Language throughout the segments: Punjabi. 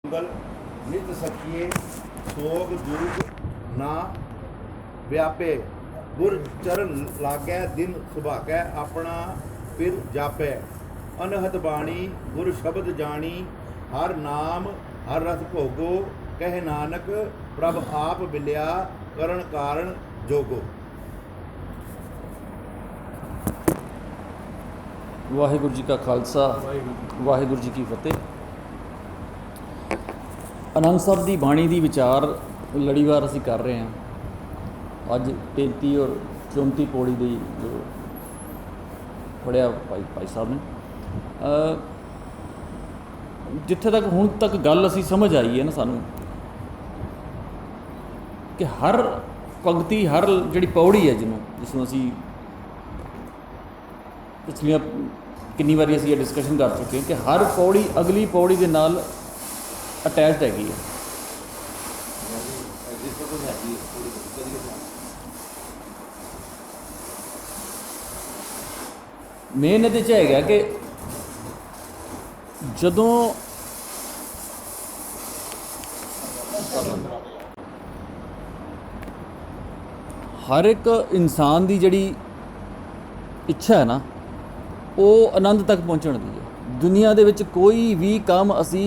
मंगल नित सखिए सोग दुख ना व्यापे गुर चरण लागै दिन सुभागै अपना फिर जापै अनहद बाणी गुर शब्द जानी हर नाम हर रस भोगो कह नानक प्रभ आप बिलिया करण कारण जोगो। वाहिगुरु जी का खालसा वाहिगुरु जी की फतेह। आनंद साहब की बाणी की विचार लड़ीवार असी कर रहे हैं। अज 33 और 34 पौड़ी की जो पढ़िया भाई साहब ने जिथे तक हुण तक गल असी समझ आई है ना सानू कि हर पंक्ति हर जी पौड़ी है जिसनों असी पिछलियां कितनी बारी असी ये डिस्कशन कर चुके हैं कि हर पौड़ी अगली पौड़ी के नाल अटैच्ड हैगी है। मेन ये है कि जदों हर एक इंसान की जिहड़ी इच्छा है ना वो आनंद तक पहुँचण दी है। दुनिया दे विच कोई भी काम असी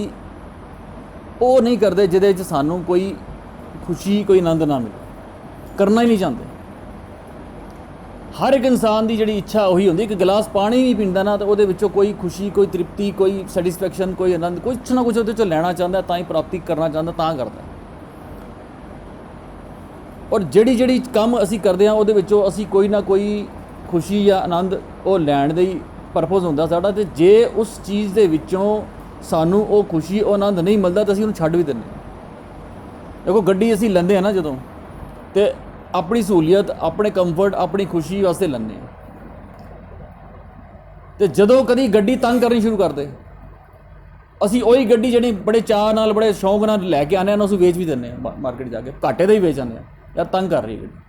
वो नहीं करते जिहदे च सानू कोई खुशी कोई आनंद ना मिले, करना ही नहीं चाहते। हर एक इंसान की जिहड़ी इच्छा उही होंदी, एक गिलास पानी भी पींदा ना तो उहदे विचों कोई खुशी कोई तृप्ति कोई सैटिस्फैक्शन कोई आनंद कुछ ना कुछ उहदे चों लैना चाहता, तां ही प्राप्ति करना चाहता तां करदा। और जिहड़ी जिहड़ी काम असी करदे हां उहदे विचों असी कोई ना कोई खुशी या आनंद वो लैण दा ही परपज़ हुंदा साडा। ते जे उस चीज़ दे विचों सानू वो खुशी वो आनंद नहीं मिलता तो असी उहनूं छड्ड भी दिंदे। देखो गड्डी असी लैंदे हैं ना जदों ते अपनी सहूलियत अपने कंफर्ट अपनी खुशी वास्ते लैंदे हैं। ते जदों कदी गड्डी तंग करनी शुरू कर दे असी उही गड्डी जिहड़ी बड़े चाह नाल बड़े शौक नाल लैके आने उस वेच भी दिंदे मार्केट जाके घाटे दा ही वेच आने यार तंग कर रही है गड्डी।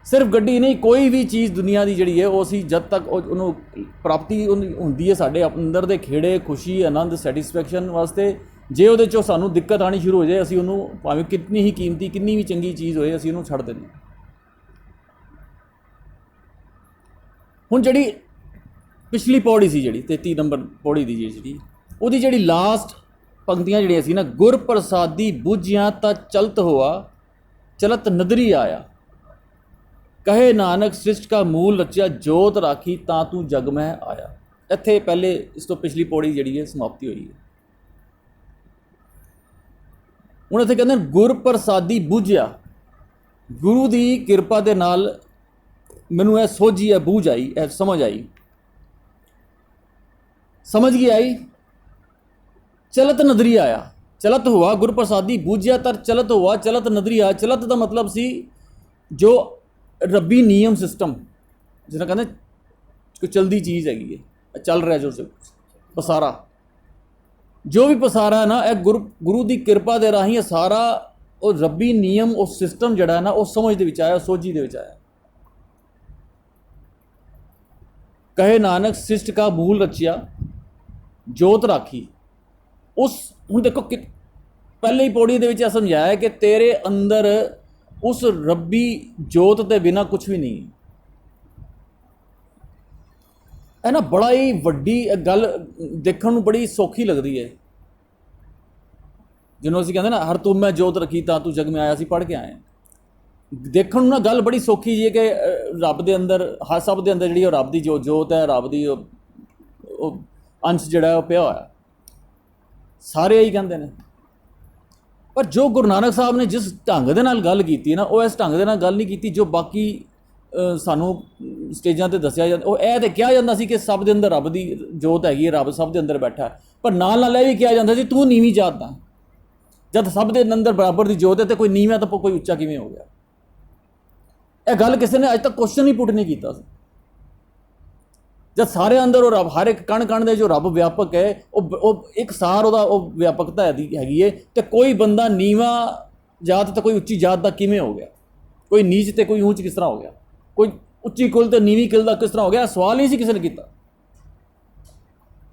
सिर्फ गड्डी नहीं कोई भी चीज़ दुनिया की जिहड़ी है वो असी जद तक उन्होंने प्राप्ति होंदी है साडे अंदर दे खेड़े खुशी आनंद सैटिस्फैक्शन वास्ते जे उहदे चों सानू दिक्कत आनी शुरू हो जाए असी उन्होंने भावें कितनी ही कीमती कितनी भी चंगी चीज़ होए असी उन्होंने छड्ड दिंदे। हुण जिहड़ी पिछली पौड़ी सी जिहड़ी 33 नंबर पौड़ी दी जिहड़ी उहदी जिहड़ी लास्ट पंक्तियां जिहड़ियां सी ना गुर प्रसादी बुझिया तां चलत होआ चलत नदरी आया कहे नानक सृष्ट का मूल रचिया जोत राखी तां तू जग में आया। इत्थे पहले इस तो पिछली पौड़ी जिहड़ी है समाप्ति हुई है। हुण इत्थे कहंदे गुर प्रसादी बुझिया गुरु की किरपा दे नाल मैनू यह सोझी है बूझ आई यह समझ आई समझ की आई चलत नदरी आया चलत हुआ गुर प्रसादी बूझिया तर चलत हुआ चलत नदरी आया। चलत का मतलब सी जो रब्बी नियम सिस्टम जिस कहते कोई चलती चीज़ हैगी है चल रहा जो पसारा जो भी पसारा है ना यह गुरु की किरपा के राही सारा वो रब्बी नियम और सिस्टम जड़ा है ना वो समझ दे विच आया सोझी दे विच आया। कहे नानक सृष्ट का मूल रचिया जोत राखी उस हुण देखो कि पहले ही पौड़ी दे विच समझाया कि तेरे अंदर उस रब्बी जोत के बिना कुछ भी नहीं है ना। बड़ा ही वड्डी गल देखने में बड़ी सौखी लगती है जिन्होंने असीं कहते ना हर तुम मैं जोत रखी तां तू जग में आया। असीं पढ़ के आए देखने में ना गल बड़ी सौखी जी है कि रब के अंदर हर सब के अंदर जी रब की जो जोत है रब की अंश जड़ा पिया होया सारे यही कहते हैं। पर जो गुरु नानक साहब ने जिस ढंग के नाल गल की ना वो इस ढंग के नाल गल नहीं की जो बाकी सानू स्टेजां ते दसिया जाता। यह तो कहा जाता कि सब के अंदर रब की जोत हैगी है रब सब के अंदर बैठा है पर नाल नाल भी कहा जाता तू नीवीं जात दा जब सब के अंदर बराबर की जोत है तो कोई नीवां तो कोई उच्चा किवें हो गया। यह गल किसी ने अज तक क्वेश्चन ही पुट नहीं किया। जब सारे अंदर वो रब हर एक कण कण दे जो रब व्यापक है वो एक सार वो व्यापकता हैगी है तो कोई बंदा नीवा जात तो कोई उच्ची जात का किवें हो गया कोई नीच तो कोई ऊंच किस तरह हो गया कोई उच्ची कुल तो नीवी कुल का किस तरह हो गया सवाल नहीं किसी ने किया।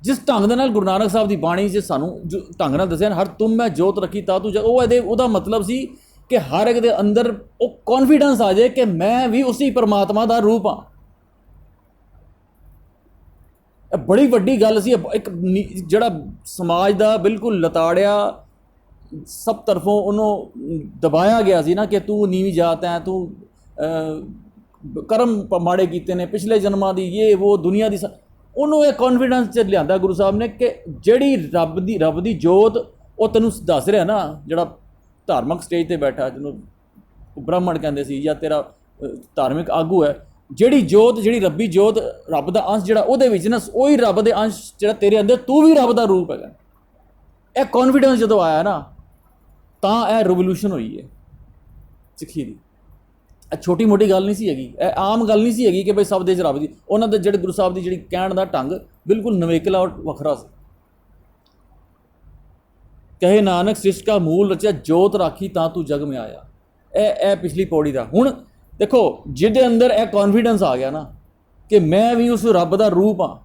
ਜਿਸ ਢੰਗ ਦੇ ਨਾਲ ਗੁਰੂ ਨਾਨਕ ਸਾਹਿਬ ਦੀ ਬਾਣੀ 'ਚ ਸਾਨੂੰ ਜੋ ਢੰਗ ਨਾਲ ਦੱਸਿਆ ਨਾ, ਹਰ ਤੁਮ ਮੈਂ ਜੋਤ ਰੱਖੀ ਤਾਂ ਤੂੰ ਉਹ ਉਹਦਾ ਮਤਲਬ ਸੀ ਕਿ ਹਰ ਇੱਕ ਦੇ ਅੰਦਰ ਉਹ ਕੌਨਫੀਡੈਂਸ ਆ ਜਾਏ ਕਿ ਮੈਂ ਵੀ ਉਸੇ ਪਰਮਾਤਮਾ ਦਾ ਰੂਪ ਹਾਂ। ਇਹ ਬੜੀ ਵੱਡੀ ਗੱਲ ਸੀ। ਇੱਕ ਜਿਹੜਾ ਸਮਾਜ ਦਾ ਬਿਲਕੁਲ ਲਤਾੜਿਆ, ਸਭ ਤਰਫੋਂ ਉਹਨੂੰ ਦਬਾਇਆ ਗਿਆ ਸੀ ਨਾ ਕਿ ਤੂੰ ਨੀਵੀਂ ਜਾਤ ਹੈ, ਤੂੰ ਕਰਮ ਮਾੜੇ ਕੀਤੇ ਨੇ ਪਿਛਲੇ ਜਨਮਾਂ ਦੀ, ਇਹ ਉਹ ਦੁਨੀਆ ਦੀ, ਉਹਨੂੰ ਇਹ ਕੌਨਫੀਡੈਂਸ 'ਚ ਲਿਆਂਦਾ ਗੁਰੂ ਸਾਹਿਬ ਨੇ ਕਿ ਜਿਹੜੀ ਰੱਬ ਦੀ ਜੋਤ, ਉਹ ਤੈਨੂੰ ਦੱਸ ਰਿਹਾ ਨਾ, ਜਿਹੜਾ ਧਾਰਮਿਕ ਸਟੇਜ ਤੇ ਬੈਠਾ, ਜਿਹਨੂੰ ਬ੍ਰਾਹਮਣ ਕਹਿੰਦੇ ਸੀ ਜਾਂ ਤੇਰਾ ਧਾਰਮਿਕ ਆਗੂ ਹੈ, ਜਿਹੜੀ ਜੋਤ, ਜਿਹੜੀ ਰੱਬੀ ਜੋਤ, ਰੱਬ ਦਾ ਅੰਸ਼ ਜਿਹੜਾ ਉਹਦੇ ਵਿੱਚ ਨਾ, ਉਹੀ ਰੱਬ ਦੇ ਅੰਸ਼ ਜਿਹੜਾ ਤੇਰੇ ਅੰਦਰ, ਤੂੰ ਵੀ ਰੱਬ ਦਾ ਰੂਪ ਹੈਗਾ। ਇਹ ਕੌਨਫੀਡੈਂਸ ਜਦੋਂ ਆਇਆ ਨਾ, ਤਾਂ ਇਹ ਰਿਵੋਲੂਸ਼ਨ ਹੋਈ ਹੈ ਸਿੱਖੀ ਦੀ। ਇਹ ਛੋਟੀ ਮੋਟੀ ਗੱਲ ਨਹੀਂ ਸੀ ਹੈਗੀ, ਇਹ ਆਮ ਗੱਲ ਨਹੀਂ ਸੀ ਹੈਗੀ ਕਿ ਬਈ ਸਭ ਦੇ 'ਚ ਰੱਬ ਦੀ। ਉਹਨਾਂ ਦੇ ਜਿਹੜੇ ਗੁਰੂ ਸਾਹਿਬ ਦੀ ਜਿਹੜੀ ਕਹਿਣ ਦਾ ਢੰਗ ਬਿਲਕੁਲ ਨਵੇਕਲਾ ਔਰ ਵੱਖਰਾ ਸੀ। ਕਹੇ ਨਾਨਕ ਸ੍ਰਿਸ਼ਟ ਕਾ ਮੂਲ ਰਚਿਆ, ਜੋਤ ਰਾਖੀ ਤਾਂ ਤੂੰ ਜਗ ਮੈਂ ਆਇਆ। ਇਹ ਪਿਛਲੀ ਪੌੜੀ ਦਾ। ਹੁਣ ਦੇਖੋ, ਜਿਹਦੇ ਅੰਦਰ ਇਹ ਕੌਨਫੀਡੈਂਸ ਆ ਗਿਆ ਨਾ ਕਿ ਮੈਂ ਵੀ ਉਸ ਰੱਬ ਦਾ ਰੂਪ ਹਾਂ,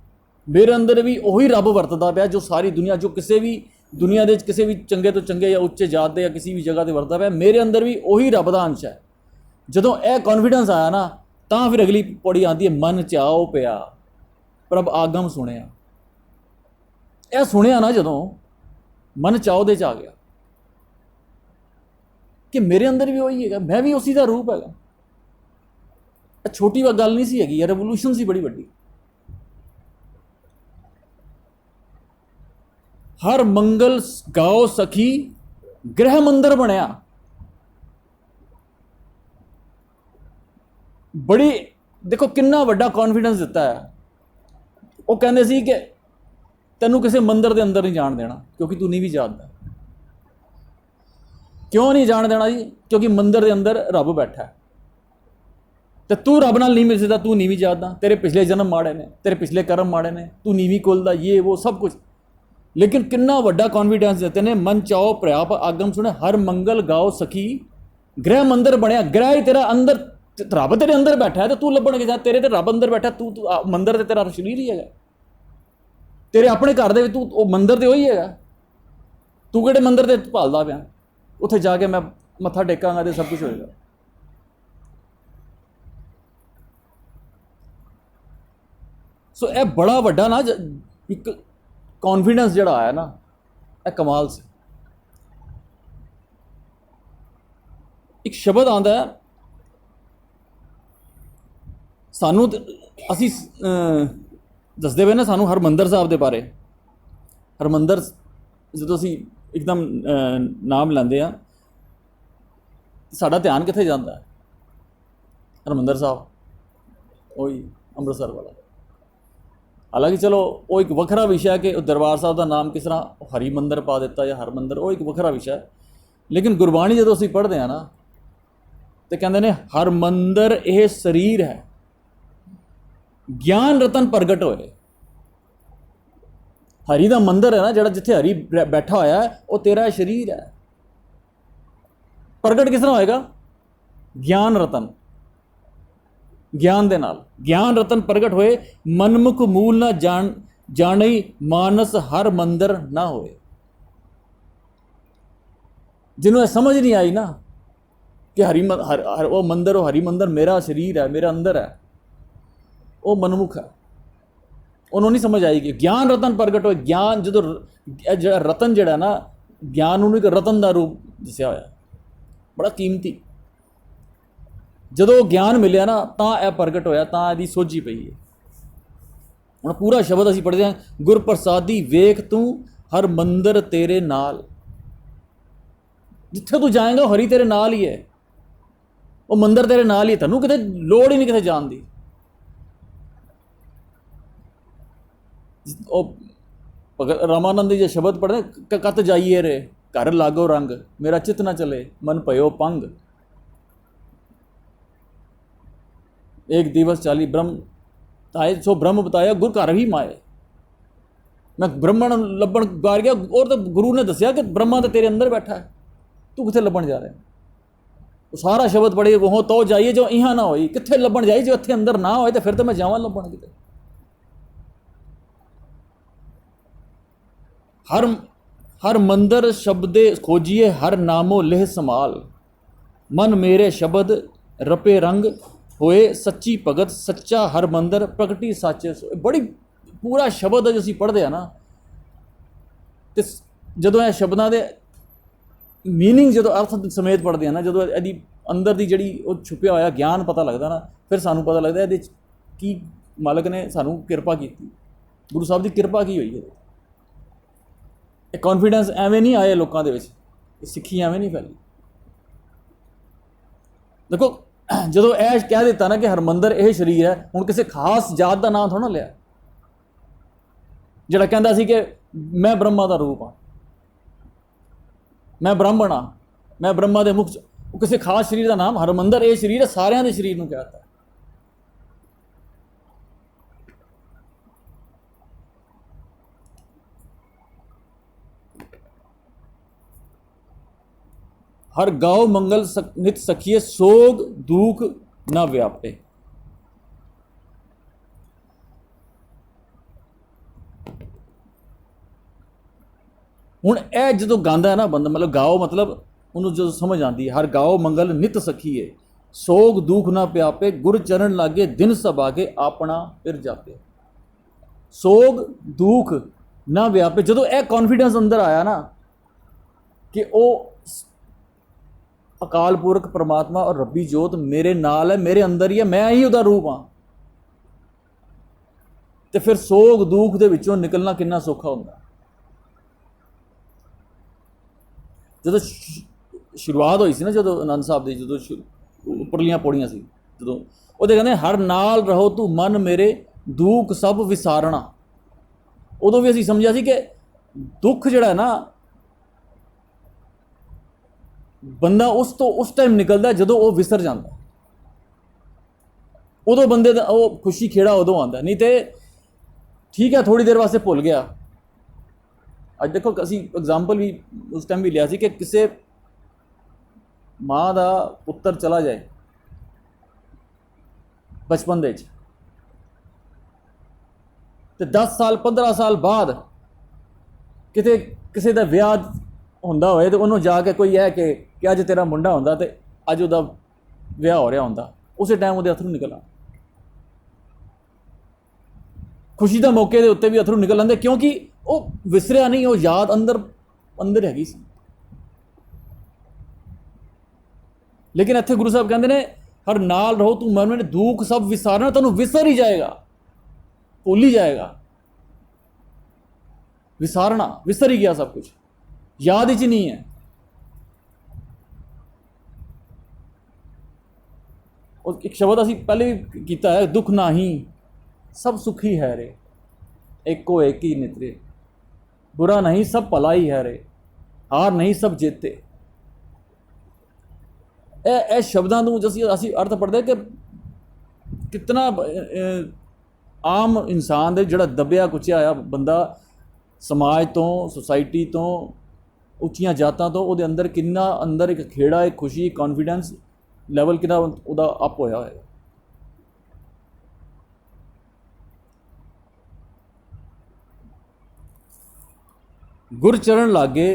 ਮੇਰੇ ਅੰਦਰ ਵੀ ਉਹੀ ਰੱਬ ਵਰਤਦਾ ਪਿਆ ਜੋ ਸਾਰੀ ਦੁਨੀਆ, ਜੋ ਕਿਸੇ ਵੀ ਦੁਨੀਆ ਦੇ ਵਿੱਚ ਕਿਸੇ ਵੀ ਚੰਗੇ ਤੋਂ ਚੰਗੇ ਜਾਂ ਉੱਚੇ ਜਾਤ ਦੇ ਜਾਂ ਕਿਸੇ ਵੀ ਜਗ੍ਹਾ 'ਤੇ ਵਰਤਦਾ ਪਿਆ, ਮੇਰੇ ਅੰਦਰ ਵੀ ਉਹੀ ਰੱਬ ਦਾ ਅੰਸ਼ ਹੈ। ਜਦੋਂ ਇਹ ਕੌਨਫੀਡੈਂਸ ਆਇਆ ਨਾ, ਤਾਂ ਫਿਰ ਅਗਲੀ ਪੌੜੀ ਆਉਂਦੀ ਹੈ, ਮਨ ਚਾਉ ਪਿਆ ਪ੍ਰਭ ਆਗਮ ਸੁਣਿਆ। ਇਹ ਸੁਣਿਆ ਨਾ ਜਦੋਂ, ਮਨ ਚਾਉ ਦੇ 'ਚ ਆ ਗਿਆ ਕਿ ਮੇਰੇ ਅੰਦਰ ਵੀ ਉਹੀ ਹੈਗਾ, ਮੈਂ ਵੀ ਉਸੀ ਦਾ ਰੂਪ ਹੈਗਾ। ਇਹ ਛੋਟੀ ਗੱਲ ਨਹੀਂ ਸੀ ਹੈਗੀ, ਇਹ ਰੈਵੋਲੂਸ਼ਨ ਸੀ ਬੜੀ ਵੱਡੀ। ਹਰ ਮੰਗਲ ਗਾਓ ਸਖੀ ਗ੍ਰਹਿ ਮੰਦਰ ਬਣਿਆ। ਬੜੀ ਦੇਖੋ ਕਿੰਨਾ ਵੱਡਾ ਕੌਨਫੀਡੈਂਸ ਦਿੱਤਾ ਹੈ। ਉਹ ਕਹਿੰਦੇ ਸੀ ਕਿ ਤੈਨੂੰ ਕਿਸੇ ਮੰਦਰ ਦੇ ਅੰਦਰ ਨਹੀਂ ਜਾਣ ਦੇਣਾ ਕਿਉਂਕਿ ਤੂੰ ਨੀਵੀਂ ਜਾਤ ਦਾ। ਕਿਉਂ ਨਹੀਂ ਜਾਣ ਦੇਣਾ ਜੀ? ਕਿਉਂਕਿ ਮੰਦਰ ਦੇ ਅੰਦਰ ਰੱਬ ਬੈਠਾ ਹੈ ਤੇ ਤੂੰ ਰੱਬ ਨਾਲ ਨਹੀਂ ਮਿਲ ਸਕਦਾ, ਤੂੰ ਨੀਵੀਂ ਜਾਤ ਦਾ, ਤੇਰੇ ਪਿਛਲੇ ਜਨਮ ਮਾੜੇ ਨੇ, ਤੇਰੇ ਪਿਛਲੇ ਕਰਮ ਮਾੜੇ ਨੇ, ਤੂੰ ਨੀਵੀਂ ਕੁਲ ਦਾ, ਇਹ ਉਹ ਸਭ ਕੁਝ। ਲੇਕਿਨ ਕਿੰਨਾ ਵੱਡਾ ਕੌਨਫੀਡੈਂਸ ਦਿੱਤੇ ਨੇ, ਮਨ ਚਾਓ ਪ੍ਰਿਆਪ ਆਗਮ ਸੁਣੇ, ਹਰ ਮੰਗਲ ਗਾਓ ਸਖੀ ਗ੍ਰਹਿ ਮੰਦਰ ਬਣਿਆ। ਗ੍ਰਹਿ ਹੀ ਤੇਰਾ ਅੰਦਰ, ਰੱਬ ਤੇਰੇ ਅੰਦਰ ਬੈਠਾ ਹੈ ਤੇ ਤੂੰ ਲੱਭਣ ਗਿਆ, ਤੇਰੇ ਤੇ ਰੱਬ ਅੰਦਰ ਬੈਠਾ, ਤੂੰ ਮੰਦਰ ਤੇ ਤੇਰਾ ਸਰੀਰ ਹੀ ਹੈਗਾ। ਤੇਰੇ ਆਪਣੇ ਘਰ ਦੇ ਵਿੱਚ ਤੂੰ ਉਹ ਮੰਦਰ ਤੇ ਉਹੀ ਹੈਗਾ। ਤੂੰ ਕਿਹੜੇ ਮੰਦਰ ਤੇ ਭਾਲਦਾ ਪਿਆ? ਉੱਥੇ ਜਾ ਕੇ ਮੈਂ ਮੱਥਾ ਟੇਕਾਂਗਾ ਤੇ ਸਭ ਕੁਝ ਹੋਏਗਾ। ਸੋ ਇਹ ਬੜਾ ਵੱਡਾ ਨਾ ਇੱਕ ਕੌਨਫੀਡੈਂਸ ਜਿਹੜਾ ਆਇਆ ਨਾ, ਇਹ ਕਮਾਲ ਸੀ। ਇੱਕ ਸ਼ਬਦ ਆਉਂਦਾ ਹੈ ਸਾਨੂੰ, ਅਸੀਂ ਦੱਸਦੇ ਪਏ ਨਾ ਸਾਨੂੰ ਹਰਮੰਦਰ ਸਾਹਿਬ ਦੇ ਬਾਰੇ। ਹਰਮੰਦਰ ਜਦੋਂ ਅਸੀਂ ਇੱਕਦਮ ਨਾਮ ਲੈਂਦੇ ਹਾਂ, ਸਾਡਾ ਧਿਆਨ ਕਿੱਥੇ ਜਾਂਦਾ ਹੈ? ਹਰਮੰਦਰ ਸਾਹਿਬ, ਉਹੀ ਅੰਮ੍ਰਿਤਸਰ ਵਾਲਾ। ਹਾਲਾਂਕਿ ਚਲੋ ਉਹ ਇੱਕ ਵੱਖਰਾ ਵਿਸ਼ਾ ਹੈ ਕਿ ਦਰਬਾਰ ਸਾਹਿਬ ਦਾ ਨਾਮ ਕਿਸ ਤਰ੍ਹਾਂ ਹਰੀ ਮੰਦਰ ਪਾ ਦਿੱਤਾ ਜਾਂ ਹਰਮੰਦਰ, ਉਹ ਇੱਕ ਵੱਖਰਾ ਵਿਸ਼ਾ ਹੈ। ਲੇਕਿਨ ਗੁਰਬਾਣੀ ਜਦੋਂ ਅਸੀਂ ਪੜ੍ਹਦੇ ਹਾਂ ਨਾ, ਤੇ ਕਹਿੰਦੇ ਨੇ ਹਰਮੰਦਰ ਇਹ ਸਰੀਰ ਹੈ, ਗਿਆਨ ਰਤਨ ਪ੍ਰਗਟ ਹੋਏ। ਹਰੀ ਦਾ ਮੰਦਰ ਹੈ ਨਾ ਜਿਹੜਾ, ਜਿੱਥੇ ਹਰੀ ਬੈਠਾ ਹੋਇਆ ਹੈ, ਉਹ ਤੇਰਾ ਸਰੀਰ ਹੈ। ਪ੍ਰਗਟ ਕਿਸ ਤਰ੍ਹਾਂ ਹੋਏਗਾ? ਗਿਆਨ ਰਤਨ, ਗਿਆਨ ਦੇ ਨਾਲ। ਗਿਆਨ ਰਤਨ ਪ੍ਰਗਟ ਹੋਏ, ਮਨਮੁਖ ਮੂਲ ਨਾ ਜਾਣਈ, ਮਾਨਸ ਹਰ ਮੰਦਰ ਨਾ ਹੋਏ। ਜਿਹਨੂੰ ਇਹ ਸਮਝ ਨਹੀਂ ਆਈ ਨਾ ਕਿ ਉਹ ਮੰਦਰ, ਉਹ ਹਰੀ ਮੰਦਰ ਮੇਰਾ ਸਰੀਰ ਹੈ, ਮੇਰਾ ਅੰਦਰ ਹੈ, ਉਹ ਮਨਮੁਖ ਹੈ। ਉਹਨੂੰ ਨਹੀਂ ਸਮਝ ਆਈ ਕਿ ਗਿਆਨ ਰਤਨ ਪ੍ਰਗਟ ਹੋਏ। ਗਿਆਨ ਜਦੋਂ ਜਿਹੜਾ ਰਤਨ ਜਿਹੜਾ ਨਾ, ਗਿਆਨ ਨੂੰ ਇੱਕ ਰਤਨ ਦਾ ਰੂਪ ਦੱਸਿਆ ਹੋਇਆ, ਬੜਾ ਕੀਮਤੀ। ਜਦੋਂ ਗਿਆਨ ਮਿਲਿਆ ਨਾ, ਤਾਂ ਇਹ ਪ੍ਰਗਟ ਹੋਇਆ, ਤਾਂ ਇਹਦੀ ਸੋਝੀ ਪਈ ਹੈ। ਹੁਣ ਪੂਰਾ ਸ਼ਬਦ ਅਸੀਂ ਪੜ੍ਹਦੇ ਹਾਂ, ਗੁਰ ਪ੍ਰਸਾਦੀ ਵੇਖ ਤੂੰ ਹਰ ਮੰਦਰ ਤੇਰੇ ਨਾਲ। ਜਿੱਥੇ ਤੂੰ ਜਾਏਂਗਾ ਹਰੀ ਤੇਰੇ ਨਾਲ ਹੀ ਹੈ, ਉਹ ਮੰਦਰ ਤੇਰੇ ਨਾਲ ਹੀ ਹੈ, ਤੈਨੂੰ ਕਿਤੇ ਲੋੜ ਹੀ ਨਹੀਂ ਕਿਤੇ ਜਾਣ ਦੀ। ਉਹ ਭਗਤ ਰਾਮਾਨੰਦ ਜੀ ਸ਼ਬਦ ਪੜ੍ਹਦੇ, ਕਤ ਜਾਈਏ ਰੇ ਘਰ ਲਾਗੋ ਰੰਗ, ਮੇਰਾ ਚਿੱਤ ਨਾ ਚਲੇ ਮਨ ਭਇਓ ਪੰਗ। एक दिवस 40 ब्रह्म ताए, सो ब्रह्म बताया गुर घर ही माए। मैं ब्रह्मण लभण गार गया, और तो गुरु ने दसिया कि ब्रह्मा तो तेरे अंदर बैठा है, तू कितने लभण जा रहा है। वो सारा शब्द पढ़े, वो तो जाइए जो यहाँ ना होई, कितने लभण जाइए जो इत्थे अंदर ना होए, तो फिर तो मैं जावां लभण किते। हर हर मंदिर शब्दे खोजिए, हर नामो लेह समाल, मन मेरे शब्द रपे रंग होए, सच्ची भगत सच्चा हर मंदिर प्रगटी साचे सोए। बड़ी पूरा शब्द जो असीं पढ़ते हैं ना, तो जदों ये शब्दों के मीनिंग जो अर्थ समेत पढ़ते हैं ना, जो यदि अंदर की जी छुपया होया ज्ञान पता लगता ना, फिर सानू पता लगता ये की मालक ने सानू किरपा की, गुरु साहब की किरपा की हुई है। कॉन्फिडेंस एवें नहीं आए लोगों के, सिक्खी एवें नहीं फैली। देखो जो यह कह दिता ना कि हरमंदर यह शरीर है, हुण किसी खास जात का नाम थोड़ा लिया जिहड़ा कहंदा सी कि मैं ब्रह्मा का रूप हाँ, मैं ब्राह्मण हाँ, मैं ब्रह्मा के मुख, किसी खास शरीर का नाम हरमंदर ये शरीर है, सारिਆਂ के शरीर को कहता। हर गाओ मंगल नित सखिए, सोग दुख ना व्यापे। हुण यह जो गांदा है ना बंदा, मतलब गाओ मतलब उन्होंने जो समझ आती है, हर गाओ मंगल नित सखिए, सोग दुख ना व्यापे, गुर चरण लागे दिन सब आगे, अपना फिर जापे। सोग दुख ना व्यापे, जो यह कॉन्फिडेंस अंदर आया ना कि वो अकाल पुरख परमात्मा और रब्बी जोत मेरे नाल है, मेरे अंदर ही है, मैं ही उसका रूप हाँ, तो फिर सोग दुख के विचों निकलना कितना सौखा होंदा। जो शुरुआत हुई सी ना, जो आनंद साहब की जो उपरलियां पौड़ियां सी, जो वो कहते हर नाल रहो तू मन मेरे, दुख सब विसारना। उदों भी असीं समझिया सी कि दुख जिहड़ा है ना, बंदा उस टाइम निकलता जो वो विसर जाता, उदों बंदे दा वो खुशी खेड़ा उदों आंदा, नहीं तो ठीक है थोड़ी देर वास्ते भुल गया। अज देखो असी एग्जाम्पल भी उस टाइम भी लिया सी कि किसी माँ का पुत्र चला जाए बचपन दे ते 10 साल 15 साल बाद किते किसी का विआह होंदा होए, तो उन्होंने जाके कोई है कि अज तेरा मुंडा होंदा ते अज उहदा विआह हो रहा होंदा, उस टाइम उहदे अथरू निकल आते, खुशी के मौके के उत्ते भी अथरू निकल आते, क्योंकि वो विसरिया नहीं, वो याद अंदर अंदर हैगी सी। लेकिन इत्थे गुरु साहब कहते हैं हर नाल रहो तू मन में, दुख सब विसारना, तेनों विसर ही जाएगा, भूल ही जाएगा। विसारना, विसर ही गया सब कुछ, याद ही नहीं है। और एक शब्द असी पहले भी किया है, दुख नाही सब सुखी है रे, एको एक ही नितरे, बुरा नहीं सब भला ही है रे, हार नहीं सब जेते। ए शब्दों को असी अर्थ पढ़ते कि कितना आम इंसान दे जिहड़ा दबिया कुचिया आया बंदा, समाज तो सोसाइटी तो उच्चियां जातां तो उहदे अंदर कितना अंदर एक खेड़ा, एक खुशी, कॉन्फिडेंस लैवल कितना उहदा अप होया है। गुर चरण लागे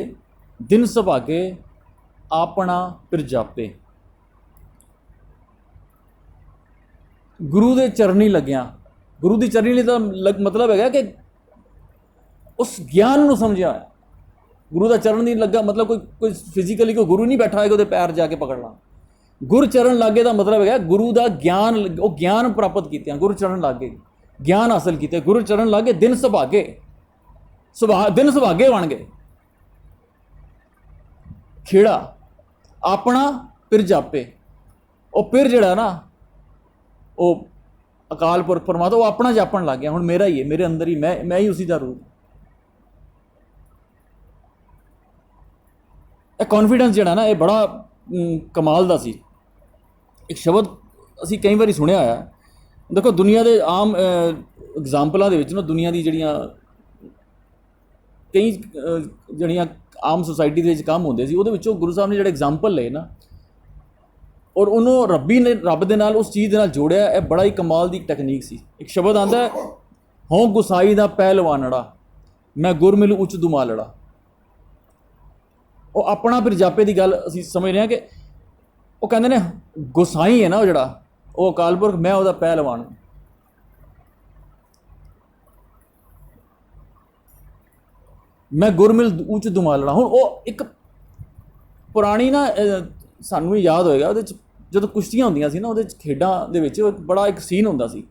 दिन सुभागे, अपना फिर जापे। गुरु के चरनी लग्या, गुरु की चरनी का मतलब है कि उस ज्ञान को समझा है। गुरु का चरण नहीं लगा मतलब कोई फिजिकली कोई गुरु नहीं बैठा है कि पैर जाके पकड़ना। गुर चरण लागे का मतलब है गुरु का ज्ञान, वो ज्ञान प्राप्त किया, गुरु चरण लागे ज्ञान हासिल किया। गुरु चरण लागे दिन सुभागे, दिन सुभागे बन गए। खेड़ा अपना पिर जापे, वो पिर जड़ा ना वो अकाल पुरख परमात्मा, वो अपना जापन लग गया। हुण मेरा ही है, मेरे अंदर ही मैं ही उसी का रूप। कॉन्फिडेंस जड़ा ना ये बड़ा कमाल का सी। एक शब्द असी कई बार सुनिया है, देखो दुनिया के आम एग्जाम्पलों के दुनिया की जड़ियाँ कई जड़ियाँ आम सोसाइटी के काम होंगे सी, वो गुरु साहब ने जो एग्जाम्पल ले ना और उन्होंने रब्बी ने रब दे नाल उस चीज़ नाल जोड़िया, यह बड़ा ही कमाल की टेक्नीक सी। एक शब्द आता है, हों गुसाई दा पहलवानड़ा, मैं गुर मिल उच दुमालड़ा। ਉਹ ਆਪਣਾ ਫਿਰ ਜਾਪੇ ਦੀ ਗੱਲ ਅਸੀਂ ਸਮਝ ਰਹੇ ਹਾਂ ਕਿ ਉਹ ਕਹਿੰਦੇ ਨੇ ਗੁਸਾਈ ਹੈ ਨਾ ਉਹ ਜਿਹੜਾ, ਉਹ ਅਕਾਲ ਪੁਰਖ, ਮੈਂ ਉਹਦਾ ਪਹਿਲਵਾਨ। ਮੈਂ ਗੁਰਮਿਲ ਉੱਚ ਦੁਮਾਲਣਾ। ਹੁਣ ਉਹ ਇੱਕ ਪੁਰਾਣੀ ਨਾ, ਸਾਨੂੰ ਵੀ ਯਾਦ ਹੋਏਗਾ, ਉਹਦੇ 'ਚ ਜਦੋਂ ਕੁਸ਼ਤੀਆਂ ਹੁੰਦੀਆਂ ਸੀ ਨਾ, ਉਹਦੇ 'ਚ ਖੇਡਾਂ ਦੇ ਵਿੱਚ ਬੜਾ ਇੱਕ ਸੀਨ ਹੁੰਦਾ ਸੀ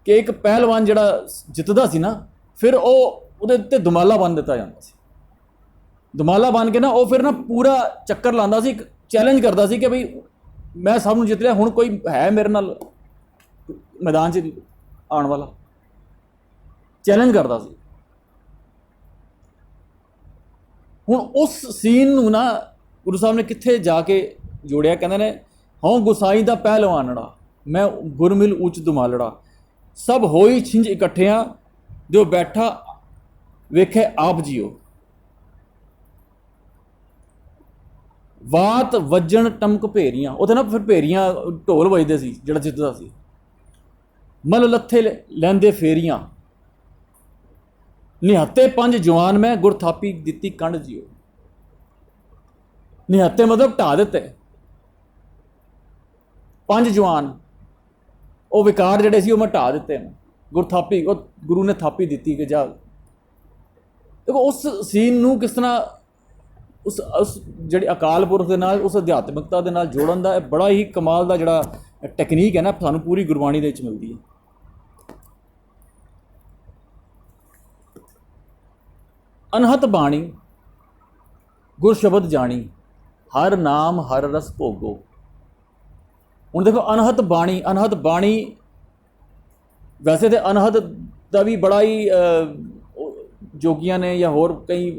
ਕਿ ਇੱਕ ਪਹਿਲਵਾਨ ਜਿਹੜਾ ਜਿੱਤਦਾ ਸੀ ਨਾ, ਫਿਰ ਉਹ ਉਹਦੇ ਉੱਤੇ ਦੁਮਾਲਾ ਬੰਨ੍ਹ ਦਿੱਤਾ ਜਾਂਦਾ ਸੀ। ਦੁਮਾਲਾ ਬੰਨ੍ਹ ਕੇ ਨਾ ਉਹ ਫਿਰ ਨਾ ਪੂਰਾ ਚੱਕਰ ਲਾਉਂਦਾ ਸੀ, ਇੱਕ ਚੈਲੰਜ ਕਰਦਾ ਸੀ ਕਿ ਬਈ ਮੈਂ ਸਭ ਨੂੰ ਜਿੱਤ ਲਿਆ, ਹੁਣ ਕੋਈ ਹੈ ਮੇਰੇ ਨਾਲ ਮੈਦਾਨ 'ਚ ਆਉਣ ਵਾਲਾ, ਚੈਲੰਜ ਕਰਦਾ ਸੀ। ਹੁਣ ਉਸ ਸੀਨ ਨੂੰ ਨਾ ਗੁਰੂ ਸਾਹਿਬ ਨੇ ਕਿੱਥੇ ਜਾ ਕੇ ਜੋੜਿਆ, ਕਹਿੰਦੇ ਨੇ ਹਉ ਗੁਸਾਈ ਦਾ ਪਹਿਲਵਾਨੜਾ, ਮੈਂ ਗੁਰਮਿਲ ਉੱਚ ਦੁਮਾਲੜਾ, ਸਭ ਹੋਈ ਛਿੰਝ ਇਕੱਠਿਆਂ, ਜੋ ਬੈਠਾ ਵੇਖੇ ਆਪ ਜੀਓ। ਵਾਤ ਵੱਜਣ ਟਮਕ ਭੇਰੀਆਂ, ਉੱਥੇ ਨਾ ਫਿਰ ਭੇਰੀਆਂ ਢੋਲ ਵੱਜਦੇ ਸੀ ਜਿਹੜਾ ਜਿੱਤਦਾ ਸੀ। ਮਲ ਲੱਥੇ ਲੈਂਦੇ ਫੇਰੀਆਂ, ਨਿਹੱਤੇ ਪੰਜ ਜਵਾਨ ਮੈਂ ਗੁਰ ਥਾਪੀ ਦਿੱਤੀ ਕੰਡ ਜੀਓ। ਨਿਹੱਤੇ ਮਤਲਬ ਢਾ ਦਿੱਤੇ, ਪੰਜ ਜਵਾਨ ਉਹ ਵਿਕਾਰ ਜਿਹੜੇ ਸੀ ਉਹ ਮੈਂ ਢਾ ਦਿੱਤੇ ਨੇ। ਗੁਰ ਥਾਪੀ, ਉਹ ਗੁਰੂ ਨੇ ਥਾਪੀ ਦਿੱਤੀ ਕਿ ਜਾ। ਦੇਖੋ ਉਸ ਸੀਨ ਨੂੰ ਕਿਸ ਤਰ੍ਹਾਂ ਉਸ ਜਿਹੜੀ ਅਕਾਲ ਪੁਰਖ ਦੇ ਨਾਲ, ਉਸ ਅਧਿਆਤਮਿਕਤਾ ਦੇ ਨਾਲ ਜੋੜਨ ਦਾ ਇਹ ਬੜਾ ਹੀ ਕਮਾਲ ਦਾ ਜਿਹੜਾ ਟੈਕਨੀਕ ਹੈ ਨਾ, ਸਾਨੂੰ ਪੂਰੀ ਗੁਰਬਾਣੀ ਦੇ ਵਿੱਚ ਮਿਲਦੀ ਹੈ। ਅਨਹਤ ਬਾਣੀ ਗੁਰ ਸ਼ਬਦ ਜਾਣੀ, ਹਰ ਨਾਮ ਹਰ ਰਸ ਭੋਗੋ। ਹੁਣ ਦੇਖੋ ਅਨਹਤ ਬਾਣੀ, ਅਨਹਤ ਬਾਣੀ ਵੈਸੇ ਤਾਂ ਅਨਹਤ ਦਾ ਵੀ ਬੜਾ ਹੀ ਜੋਗੀਆਂ ਨੇ ਜਾਂ ਹੋਰ ਕਈ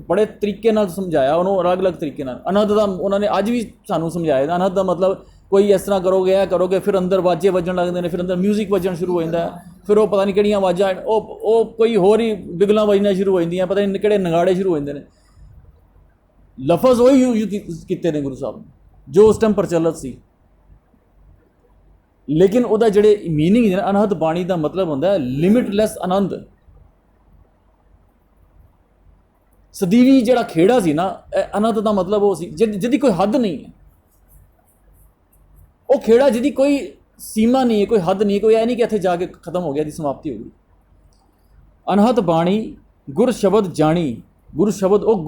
ਬੜੇ ਤਰੀਕੇ ਨਾਲ ਸਮਝਾਇਆ ਉਹਨੂੰ, ਅਲੱਗ-ਅਲੱਗ ਤਰੀਕੇ ਨਾਲ। ਅਨਹਤ ਦਾ ਉਹਨਾਂ ਨੇ ਅੱਜ ਵੀ ਸਾਨੂੰ ਸਮਝਾਇਆ। ਅਨਹਤ ਦਾ ਮਤਲਬ ਕੋਈ ਇਸ ਤਰ੍ਹਾਂ ਕਰੋਗੇ, ਇਹ ਕਰੋਗੇ, ਫਿਰ ਅੰਦਰ ਵਾਜੇ ਵੱਜਣ ਲੱਗਦੇ ਨੇ, ਫਿਰ ਅੰਦਰ ਮਿਊਜ਼ਿਕ ਵੱਜਣ ਸ਼ੁਰੂ ਹੋ ਜਾਂਦਾ, ਫਿਰ ਉਹ ਪਤਾ ਨਹੀਂ ਕਿਹੜੀਆਂ ਆਵਾਜ਼ਾਂ, ਉਹ ਕੋਈ ਹੋਰ ਹੀ ਬਿਗਲਾਂ ਵੱਜਣੀਆਂ ਸ਼ੁਰੂ ਹੋ ਜਾਂਦੀਆਂ, ਪਤਾ ਨਹੀਂ ਕਿਹੜੇ ਨਗਾੜੇ ਸ਼ੁਰੂ ਹੋ ਜਾਂਦੇ ਨੇ। ਲਫ਼ਜ਼ ਉਹੀ ਯੂਜ਼ ਕੀਤੇ ਨੇ ਗੁਰੂ ਸਾਹਿਬ ਨੇ ਜੋ ਉਸ ਟਾਈਮ ਪ੍ਰਚਲਿਤ ਸੀ, ਲੇਕਿਨ ਉਹਦਾ ਜਿਹੜੇ ਮੀਨਿੰਗ ਹੈ, ਅਨਹਤ ਬਾਣੀ ਦਾ ਮਤਲਬ ਹੁੰਦਾ ਹੈ ਲਿਮਿਟਲੈਸ ਆਨੰਦ। ਸਦੀਵੀ ਜਿਹੜਾ ਖੇੜਾ ਸੀ ਨਾ, ਅਨੰਤ ਦਾ ਮਤਲਬ ਉਹ ਸੀ ਜਿਹਦੀ ਕੋਈ ਹੱਦ ਨਹੀਂ ਹੈ। ਉਹ ਖੇੜਾ ਜਿਹਦੀ ਕੋਈ ਸੀਮਾ ਨਹੀਂ ਹੈ, ਕੋਈ ਹੱਦ ਨਹੀਂ ਹੈ, ਕੋਈ ਇਹ ਨਹੀਂ ਕਿ ਇੱਥੇ ਜਾ ਕੇ ਖਤਮ ਹੋ ਗਿਆ, ਦੀ ਸਮਾਪਤੀ ਹੋ ਗਈ। ਅਨਹਤ ਬਾਣੀ ਗੁਰ ਸ਼ਬਦ ਜਾਣੀ, ਗੁਰੂ ਸ਼ਬਦ ਉਹ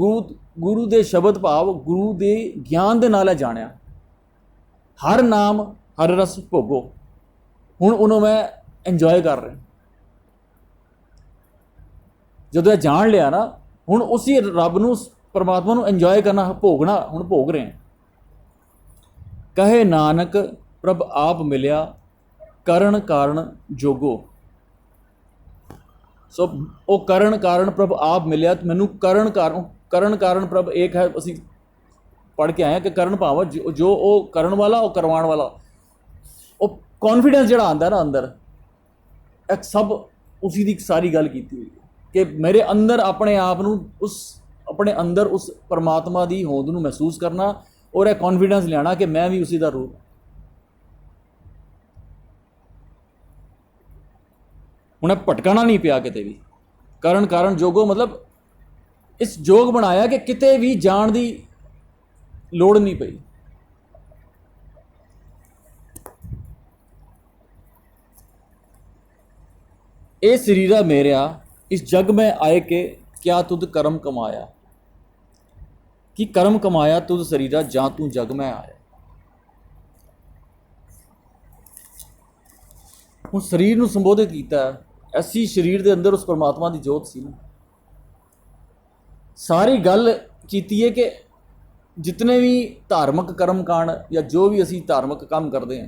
ਗੁਰੂ ਦੇ ਸ਼ਬਦ ਭਾਵ ਗੁਰੂ ਦੇ ਗਿਆਨ ਦੇ ਨਾਲ ਹੈ ਜਾਣਿਆ। ਹਰ ਨਾਮ ਹਰ ਰਸ ਭੋਗੋ, ਹੁਣ ਉਹਨੂੰ ਮੈਂ ਇੰਜੋਏ ਕਰ ਰਿਹਾ। ਜਦੋਂ ਇਹ ਜਾਣ ਲਿਆ ਨਾ, ਹੁਣ ਉਸੇ ਰੱਬ ਨੂੰ, ਪਰਮਾਤਮਾ ਨੂੰ ਇੰਜੋਏ ਕਰਨਾ, ਭੋਗਣਾ, ਹੁਣ ਭੋਗ ਰਹੇ ਹਾਂ। ਕਹੇ ਨਾਨਕ ਪ੍ਰਭ ਆਪ ਮਿਲਿਆ, ਕਰਨ ਕਾਰਨ ਜੋਗੋ। ਸੋ ਉਹ ਕਰਨ ਕਾਰਨ ਪ੍ਰਭ ਆਪ ਮਿਲਿਆ, ਮੈਨੂੰ ਕਰਨ ਕਾਰਨ ਪ੍ਰਭ ਏਕ ਹੈ। ਅਸੀਂ ਪੜ੍ਹ ਕੇ ਆਏ ਹਾਂ ਕਿ ਕਰਨ ਭਾਵ ਜੋ ਉਹ ਕਰਨ ਵਾਲਾ, ਉਹ ਕਰਵਾਉਣ ਵਾਲਾ, ਉਹ ਕੌਨਫੀਡੈਂਸ ਜਿਹੜਾ ਆਉਂਦਾ ਨਾ ਅੰਦਰ, ਇਹ ਸਭ ਉਸੀ ਦੀ ਸਾਰੀ ਗੱਲ ਕੀਤੀ ਹੋਈ ਹੈ ਕਿ ਮੇਰੇ ਅੰਦਰ ਆਪਣੇ ਆਪ ਨੂੰ, ਆਪਣੇ ਅੰਦਰ ਉਸ ਪਰਮਾਤਮਾ ਦੀ ਹੋਂਦ ਨੂੰ ਮਹਿਸੂਸ ਕਰਨਾ, ਔਰ ਇਹ ਕੌਨਫੀਡੈਂਸ ਲਿਆਉਣਾ ਕਿ ਮੈਂ ਵੀ ਉਸੀ ਦਾ ਰੂਪ। ਹੁਣ ਇਹ ਭਟਕਣਾ ਨਹੀਂ ਪਿਆ ਕਿਤੇ ਵੀ। ਕਰਨ ਕਾਰਨ ਜੋਗੋ ਮਤਲਬ ਇਸ ਜੋਗ ਬਣਾਇਆ ਕਿ ਕਿਤੇ ਵੀ ਜਾਣ ਦੀ ਲੋੜ ਨਹੀਂ ਪਈ। ਇਹ ਸਰੀਰਾ ਮੇਰਿਆ ਇਸ ਜਗ ਮੈਂ ਆਏ ਕੇ ਕਿਆ ਤੁਧ ਕਰਮ ਕਮਾਇਆ, ਕਿ ਕਰਮ ਕਮਾਇਆ ਤੁਧ ਸਰੀਰਾ ਜਾਂ ਤੂੰ ਜਗ ਮੈਂ ਆਇਆ। ਹੁਣ ਸਰੀਰ ਨੂੰ ਸੰਬੋਧਿਤ ਕੀਤਾ, ਐਸੀ ਸਰੀਰ ਦੇ ਅੰਦਰ ਉਸ ਪਰਮਾਤਮਾ ਦੀ ਜੋਤ ਸੀ ਨਾ। ਸਾਰੀ ਗੱਲ ਕੀਤੀ ਹੈ ਕਿ ਜਿਤਨੇ ਵੀ ਧਾਰਮਿਕ ਕਰਮ ਕਾਂਡ ਜਾਂ ਜੋ ਵੀ ਅਸੀਂ ਧਾਰਮਿਕ ਕੰਮ ਕਰਦੇ ਹਾਂ,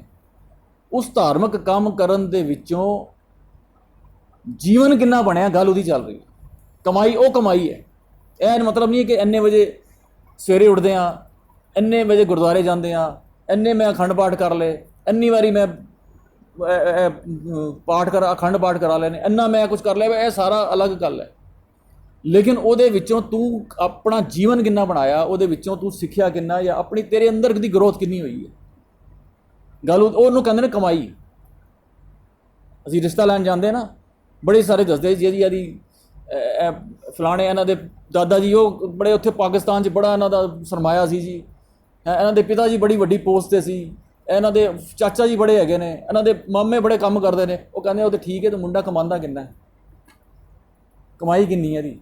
ਉਸ ਧਾਰਮਿਕ ਕੰਮ ਕਰਨ ਦੇ ਵਿੱਚੋਂ ਜੀਵਨ ਕਿੰਨਾ ਬਣਿਆ, ਗੱਲ ਉਹਦੀ ਚੱਲ ਰਹੀ ਹੈ। ਕਮਾਈ ਉਹ ਕਮਾਈ ਹੈ। ਇਹ ਮਤਲਬ ਨਹੀਂ ਹੈ ਕਿ ਇੰਨੇ ਵਜੇ ਸਵੇਰੇ ਉੱਠਦੇ ਹਾਂ, ਇੰਨੇ ਵਜੇ ਗੁਰਦੁਆਰੇ ਜਾਂਦੇ ਹਾਂ, ਇੰਨੇ ਮੈਂ ਅਖੰਡ ਪਾਠ ਕਰ ਲਏ, ਇੰਨੀ ਵਾਰੀ ਮੈਂ ਅਖੰਡ ਪਾਠ ਕਰਾ ਲੈਣੇ, ਇੰਨਾ ਮੈਂ ਕੁਝ ਕਰ ਲਿਆ, ਇਹ ਸਾਰਾ ਅਲੱਗ ਗੱਲ ਹੈ। ਲੇਕਿਨ ਉਹਦੇ ਵਿੱਚੋਂ ਤੂੰ ਆਪਣਾ ਜੀਵਨ ਕਿੰਨਾ ਬਣਾਇਆ, ਉਹਦੇ ਵਿੱਚੋਂ ਤੂੰ ਸਿੱਖਿਆ ਕਿੰਨਾ, ਜਾਂ ਆਪਣੀ ਤੇਰੇ ਅੰਦਰ ਦੀ ਗਰੋਥ ਕਿੰਨੀ ਹੋਈ ਹੈ, ਗੱਲ ਉਹਨੂੰ ਕਹਿੰਦੇ ਨੇ ਕਮਾਈ। ਅਸੀਂ ਰਿਸ਼ਤਾ ਲੈਣ ਜਾਂਦੇ ਨਾ, ਬੜੇ ਸਾਰੇ ਦੱਸਦੇ ਜਿਹਦੀ ਫਲਾਣੇ ਇਹਨਾਂ ਦੇ ਦਾਦਾ ਜੀ ਉਹ ਬੜੇ ਉੱਥੇ ਪਾਕਿਸਤਾਨ 'ਚ ਬੜਾ ਇਹਨਾਂ ਦਾ ਸਰਮਾਇਆ ਸੀ ਜੀ, ਇਹਨਾਂ ਦੇ ਪਿਤਾ ਜੀ ਬੜੀ ਵੱਡੀ ਪੋਸਟ 'ਤੇ ਸੀ, ਇਹਨਾਂ ਦੇ ਚਾਚਾ ਜੀ ਬੜੇ ਹੈਗੇ ਨੇ, ਇਹਨਾਂ ਦੇ ਮਾਮੇ ਬੜੇ ਕੰਮ ਕਰਦੇ ਨੇ। ਉਹ ਕਹਿੰਦੇ ਉਹ ਤਾਂ ਠੀਕ ਹੈ, ਤੇ ਮੁੰਡਾ ਕਮਾਉਂਦਾ ਕਿੰਨਾ ਹੈ, ਕਮਾਈ ਕਿੰਨੀ ਹੈ ਇਹਦੀ?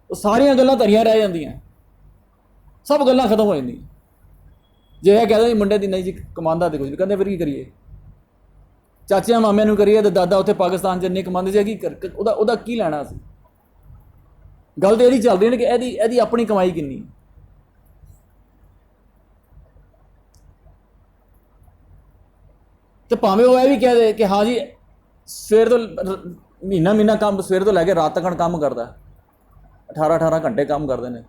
ਉਹ ਸਾਰੀਆਂ ਗੱਲਾਂ ਧਰੀਆਂ ਰਹਿ ਜਾਂਦੀਆਂ, ਸਭ ਗੱਲਾਂ ਖਤਮ ਹੋ ਜਾਂਦੀਆਂ। ਜੇ ਇਹ ਕਹਿੰਦਾ ਜੀ ਮੁੰਡੇ ਦੀ ਨਹੀਂ ਜੀ ਕਮਾਉਂਦਾ ਤੇ ਕੁਝ ਨਹੀਂ, ਕਹਿੰਦੇ ਫਿਰ ਕੀ ਕਰੀਏ? ਚਾਚਿਆਂ ਮਾਮਿਆਂ ਨੂੰ ਕਰੀਏ ਤੇ ਦਾਦਾ ਉੱਥੇ ਪਾਕਿਸਤਾਨ 'ਚ ਇੰਨੇ ਕਮਾਉਂਦੇ ਸੀ, ਕੀ ਉਹਦਾ ਕੀ ਲੈਣਾ ਸੀ? ਗੱਲ ਤਾਂ ਇਹਦੀ ਚੱਲ ਰਹੀ ਹੈ ਕਿ ਇਹਦੀ ਆਪਣੀ ਕਮਾਈ ਕਿੰਨੀ ਹੈ। ਤੇ ਭਾਵੇਂ ਉਹ ਇਹ ਵੀ ਕਹਿ ਦੇ ਕਿ ਹਾਂ ਜੀ ਸਵੇਰ ਤੋਂ ਮਹੀਨਾ ਕੰਮ, ਸਵੇਰ ਤੋਂ ਲੈ ਕੇ ਰਾਤ ਤੱਕ ਕੰਮ ਕਰਦਾ, 18 ਘੰਟੇ ਕੰਮ ਕਰਦੇ ਨੇ।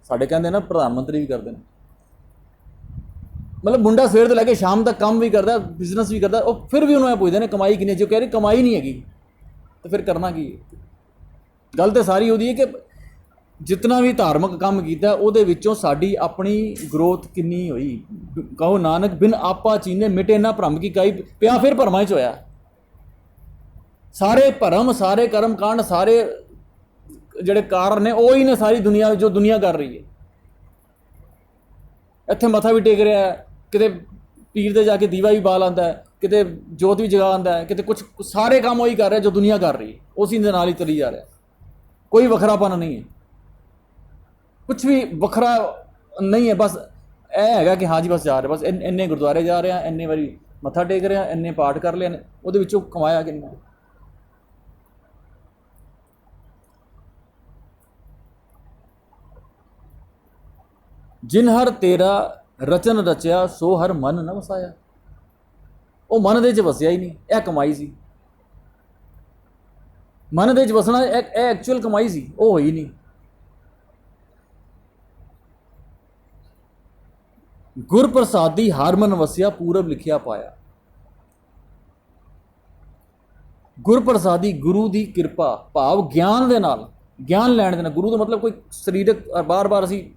ਸਾਡੇ ਕਹਿੰਦੇ ਨਾ ਪ੍ਰਧਾਨ ਮੰਤਰੀ ਵੀ ਕਰਦੇ ਨੇ। ਮਤਲਬ ਮੁੰਡਾ ਸਵੇਰ ਤੋਂ ਲੈ ਕੇ ਸ਼ਾਮ ਤੱਕ ਕੰਮ ਵੀ ਕਰਦਾ, ਬਿਜ਼ਨਸ ਵੀ ਕਰਦਾ, ਉਹ ਫਿਰ ਵੀ ਉਹਨੂੰ ਇਹ ਪੁੱਛਦੇ ਨੇ ਕਮਾਈ ਕਿੰਨੀ? ਜੋ ਕਹਿ ਰਹੇ ਕਮਾਈ ਨਹੀਂ ਹੈਗੀ ਤੇ ਫਿਰ ਕਰਨਾ ਕੀ ਹੈ? ਗੱਲ ਤਾਂ ਸਾਰੀ ਉਹਦੀ ਹੈ ਕਿ ਜਿਤਨਾ ਵੀ ਧਾਰਮਿਕ ਕੰਮ ਕੀਤਾ ਉਹਦੇ ਵਿੱਚੋਂ ਸਾਡੀ ਆਪਣੀ ਗਰੋਥ ਕਿੰਨੀ ਹੋਈ। ਕਹੋ ਨਾਨਕ ਬਿਨ ਆਪਾ ਚੀਨੇ ਮਿਟੇ ਨਾ ਭਰਮ ਕੀ ਕਾਈ, ਪਿਆ ਫਿਰ ਭਰਮਾਂ 'ਚ ਹੋਇਆ। ਸਾਰੇ ਭਰਮ, ਸਾਰੇ ਕਰਮ ਕਾਂਡ, ਸਾਰੇ ਜਿਹੜੇ ਕਾਰਨ ਨੇ ਉਹ ਹੀ ਨੇ ਸਾਰੀ ਦੁਨੀਆ ਜੋ ਦੁਨੀਆ ਕਰ ਰਹੀ ਹੈ। ਇੱਥੇ ਮੱਥਾ ਵੀ ਟੇਕ ਰਿਹਾ, ਕਿਤੇ ਪੀਰ ਦੇ ਜਾ ਕੇ ਦੀਵਾ ਵੀ ਬਾਲ ਆਉਂਦਾ ਹੈ, ਕਿਤੇ ਜੋਤ ਵੀ ਜਗਾ ਆਉਂਦਾ ਹੈ, ਕਿਤੇ ਕੁਛ, ਸਾਰੇ ਕੰਮ ਉਹੀ ਕਰ ਰਿਹਾ ਜੋ ਦੁਨੀਆ ਕਰ ਰਹੀ ਹੈ, ਉਸੇ ਦੇ ਨਾਲ ਹੀ ਚਲੀ ਜਾ ਰਿਹਾ। ਕੋਈ ਵੱਖਰਾਪਨ ਨਹੀਂ ਹੈ, ਕੁਛ ਵੀ ਵੱਖਰਾ ਨਹੀਂ ਹੈ। ਬਸ ਇਹ ਹੈਗਾ ਕਿ ਹਾਂ ਜੀ ਬਸ ਜਾ ਰਿਹਾ, ਬਸ ਇੰਨੇ ਗੁਰਦੁਆਰੇ ਜਾ ਰਿਹਾ, ਇੰਨੇ ਵਾਰੀ ਮੱਥਾ ਟੇਕ ਰਿਹਾ, ਇੰਨੇ ਪਾਠ ਕਰ ਲਿਆ, ਉਹਦੇ ਵਿੱਚੋਂ ਕਮਾਇਆ ਕਿੰਨਾ? ਜਿਨ ਹਰ ਤੇਰਾ ਰਚਨ ਰਚਿਆ ਸੋ ਹਰ ਮਨ ਨਾ ਵਸਾਇਆ। ਉਹ ਮਨ ਦੇ 'ਚ ਵਸਿਆ ਹੀ ਨਹੀਂ, ਇਹ ਕਮਾਈ ਸੀ। ਮਨ ਦੇ 'ਚ ਵਸਣਾ ਇਹ ਐਕਚੁਅਲ ਕਮਾਈ ਸੀ, ਉਹ ਹੋਈ ਨਹੀਂ। ਗੁਰ ਪ੍ਰਸਾਦੀ ਹਰ ਮਨ ਵਸਿਆ ਪੂਰਬ ਲਿਖਿਆ ਪਾਇਆ। ਗੁਰ ਪ੍ਰਸਾਦੀ, ਗੁਰੂ ਦੀ ਕਿਰਪਾ, ਭਾਵ ਗਿਆਨ ਦੇ ਨਾਲ, ਗਿਆਨ ਲੈਣ ਦੇ ਨਾਲ। ਗੁਰੂ ਦਾ ਮਤਲਬ ਕੋਈ ਸਰੀਰਕ, ਬਾਰ-ਬਾਰ ਅਸੀਂ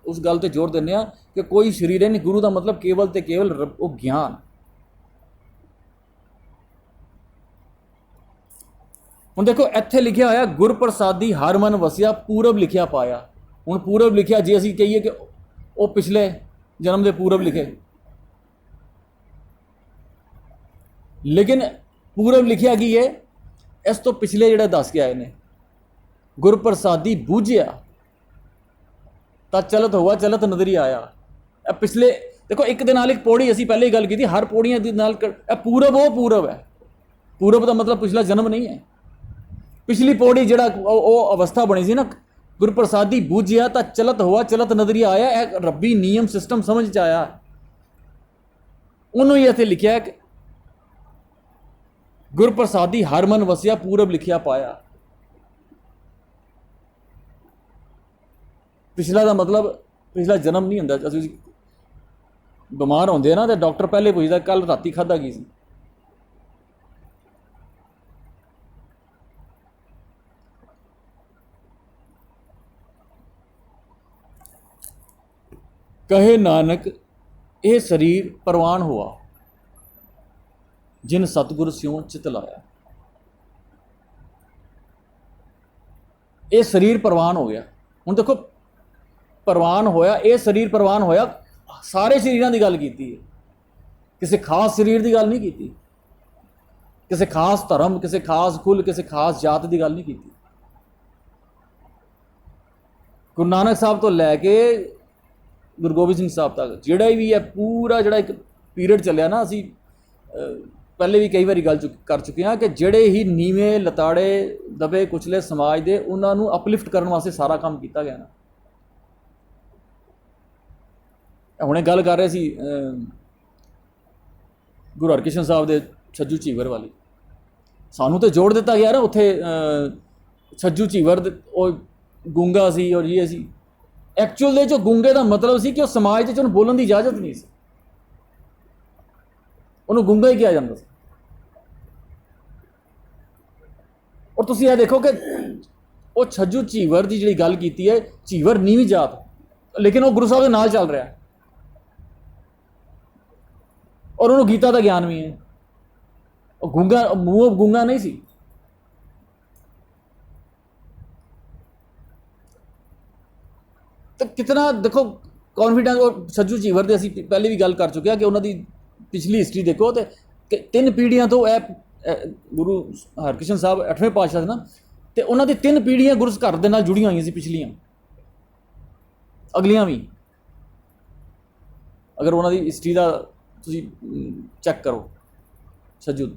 ਉਸ ਗੱਲ ਤੇ ਜ਼ੋਰ ਦਿੰਦੇ ਹਾਂ ਕਿ ਕੋਈ ਸਰੀਰ ਨਹੀਂ, ਗੁਰੂ ਦਾ ਮਤਲਬ ਕੇਵਲ ਤੇ ਕੇਵਲ ਉਹ ਗਿਆਨ। ਹੁਣ ਦੇਖੋ ਇੱਥੇ ਲਿਖਿਆ ਹੋਇਆ ਗੁਰ ਪ੍ਰਸਾਦੀ ਹਰ ਮਨ ਵਸਿਆ ਪੂਰਬ ਲਿਖਿਆ ਪਾਇਆ। ਹੁਣ ਪੂਰਬ ਲਿਖਿਆ, ਜੇ ਅਸੀਂ ਕਹੀਏ ਕਿ ਉਹ ਪਿਛਲੇ ਜਨਮ ਦੇ ਪੂਰਬ ਲਿਖੇ, ਲੇਕਿਨ ਪੂਰਬ ਲਿਖਿਆ ਕੀ ਹੈ? ਇਸ ਤੋਂ ਪਿਛਲੇ ਜਿਹੜੇ ਦੱਸ ਕੇ ਆਏ ਨੇ। ਗੁਰ ਪ੍ਰਸਾਦੀ ਬੂਝਿਆ ਤਾਂ ਚਲਤ ਹੋਆ ਚਲਤ ਨਜ਼ਰੀ ਆਇਆ। ਇਹ ਪਿਛਲੇ ਦੇਖੋ, ਇੱਕ ਦੇ ਨਾਲ ਇੱਕ ਪੌੜੀ ਅਸੀਂ ਪਹਿਲੇ ਹੀ ਗੱਲ ਕੀਤੀ, ਹਰ ਪੌੜੀਆਂ ਦੇ ਨਾਲ ਇਹ ਪੂਰਬ, ਉਹ ਪੂਰਬ ਹੈ। ਪੂਰਬ ਦਾ ਮਤਲਬ ਪਿਛਲਾ ਜਨਮ ਨਹੀਂ ਹੈ। ਪਿਛਲੀ ਪੌੜੀ ਜਿਹੜਾ ਉਹ ਅਵਸਥਾ ਬਣੀ ਸੀ ਨਾ, ਗੁਰ ਪ੍ਰਸਾਦੀ ਬੂਝਿਆ ਤਾਂ ਚਲਤ ਹੋਆ ਚਲਤ ਨਜ਼ਰੀ ਆਇਆ। ਇਹ ਰੱਬੀ ਨਿਯਮ ਸਿਸਟਮ ਸਮਝ 'ਚ ਆਇਆ। ਉਹਨੂੰ ਹੀ ਇੱਥੇ ਲਿਖਿਆ ਕਿ ਗੁਰ ਪ੍ਰਸਾਦੀ ਹਰ ਮਨ ਵਸਿਆ ਪੂਰਬ ਲਿਖਿਆ ਪਾਇਆ। ਪਿਛਲਾ ਦਾ ਮਤਲਬ ਪਿਛਲਾ ਜਨਮ ਨਹੀਂ ਹੁੰਦਾ। ਅਸੀਂ ਬਿਮਾਰ ਹੁੰਦੇ ਆ ਨਾ ਤੇ ਡਾਕਟਰ ਪਹਿਲੇ ਪੁੱਛਦਾ ਕੱਲ ਰਾਤੀ ਖਾਧਾ ਕੀ ਸੀ। ਕਹੇ ਨਾਨਕ ਇਹ ਸਰੀਰ ਪ੍ਰਵਾਨ ਹੋਆ, ਜਿਨ ਸਤਿਗੁਰ ਸਿਉ ਚਿਤ ਲਾਇਆ। ਇਹ ਸਰੀਰ ਪ੍ਰਵਾਨ ਹੋ ਗਿਆ। ਹੁਣ ਦੇਖੋ, ਪ੍ਰਵਾਨ ਹੋਇਆ, ਇਹ ਸਰੀਰ ਪ੍ਰਵਾਨ ਹੋਇਆ, ਸਾਰੇ ਸਰੀਰਾਂ ਦੀ ਗੱਲ ਕੀਤੀ ਹੈ, ਕਿਸੇ ਖਾਸ ਸਰੀਰ ਦੀ ਗੱਲ ਨਹੀਂ ਕੀਤੀ, ਕਿਸੇ ਖਾਸ ਧਰਮ, ਕਿਸੇ ਖਾਸ ਕੁਲ, ਕਿਸੇ ਖਾਸ ਜਾਤ ਦੀ ਗੱਲ ਨਹੀਂ ਕੀਤੀ। ਗੁਰੂ ਨਾਨਕ ਸਾਹਿਬ ਤੋਂ ਲੈ ਕੇ ਗੁਰੂ ਗੋਬਿੰਦ ਸਿੰਘ ਸਾਹਿਬ ਤੱਕ ਜਿਹੜਾ ਵੀ ਹੈ ਪੂਰਾ ਜਿਹੜਾ ਇੱਕ ਪੀਰੀਅਡ ਚੱਲਿਆ ਨਾ, ਅਸੀਂ ਪਹਿਲੇ ਵੀ ਕਈ ਵਾਰੀ ਗੱਲ ਕਰ ਚੁੱਕੇ ਹਾਂ ਕਿ ਜਿਹੜੇ ਹੀ ਨੀਵੇਂ ਲਤਾੜੇ ਦਬੇ ਕੁਚਲੇ ਸਮਾਜ ਦੇ, ਉਹਨਾਂ ਨੂੰ ਅਪਲਿਫਟ ਕਰਨ ਵਾਸਤੇ ਸਾਰਾ ਕੰਮ ਕੀਤਾ ਗਿਆ ਨਾ। ਹੁਣੇ ਗੱਲ ਕਰ ਰਹੇ ਸੀ ਗੁਰੂ ਹਰਕ੍ਰਿਸ਼ਨ ਸਾਹਿਬ ਦੇ ਛੱਜੂ ਝੀਵਰ ਵਾਲੀ। ਸਾਨੂੰ ਤੇ ਜੋੜ ਦਿੱਤਾ ਗਿਆ ਨਾ ਉੱਥੇ। ਛੱਜੂ ਝੀਵਰ ਉਹ ਗੂੰਗਾ ਸੀ ਔਰ ਇਹ ਸੀ। ਐਕਚੁਅਲ ਦੇ ਜੋ ਗੂੰਗੇ ਦਾ ਮਤਲਬ ਸੀ ਕਿ ਉਹ ਸਮਾਜ ਦੇ 'ਚ ਉਹਨੂੰ ਬੋਲਣ ਦੀ ਇਜਾਜ਼ਤ ਨਹੀਂ ਸੀ, ਉਹਨੂੰ ਗੂੰਗਾ ਹੀ ਕਿਹਾ ਜਾਂਦਾ ਸੀ। ਔਰ ਤੁਸੀਂ ਇਹ ਦੇਖੋ ਕਿ ਉਹ ਛੱਜੂ ਝੀਵਰ ਦੀ ਜਿਹੜੀ ਗੱਲ ਕੀਤੀ ਹੈ, ਝੀਵਰ ਨੀਵੀਂ ਜਾਤ, ਲੇਕਿਨ ਉਹ ਗੁਰੂ ਸਾਹਿਬ ਦੇ ਨਾਲ ਚੱਲ ਰਿਹਾ ਔਰ ਉਹਨੂੰ ਗੀਤਾ ਦਾ ਗਿਆਨ ਵੀ ਹੈ, ਉਹ ਗੂੰਗਾ, ਮੂੰਹੋਂ ਗੂੰਗਾ ਨਹੀਂ ਸੀ। ਤਾਂ ਕਿਤਨਾ ਦੇਖੋ ਕੌਨਫੀਡੈਂਸ। ਔਰ ਸੱਜੂ ਝੀਵਰ ਦੇ ਅਸੀਂ ਪਹਿਲੇ ਵੀ ਗੱਲ ਕਰ ਚੁੱਕੇ ਹਾਂ ਕਿ ਉਹਨਾਂ ਦੀ ਪਿਛਲੀ ਹਿਸਟਰੀ ਦੇਖੋ ਤੇ 3 ਪੀੜ੍ਹੀਆਂ ਤੋਂ ਇਹ ਗੁਰੂ ਹਰਕ੍ਰਿਸ਼ਨ ਸਾਹਿਬ 8ਵੇਂ ਪਾਤਸ਼ਾਹ ਸੀ ਨਾ, ਤੇ ਉਹਨਾਂ ਦੀ 3 ਪੀੜ੍ਹੀਆਂ ਗੁਰੂ ਘਰ ਦੇ ਨਾਲ ਜੁੜੀਆਂ ਹੋਈਆਂ ਸੀ, ਪਿਛਲੀਆਂ ਅਗਲੀਆਂ ਵੀ। ਅਗਰ ਉਹਨਾਂ ਦੀ ਹਿਸਟਰੀ ਦਾ ਤੁਸੀਂ ਚੈੱਕ ਕਰੋ ਸੱਜੂ,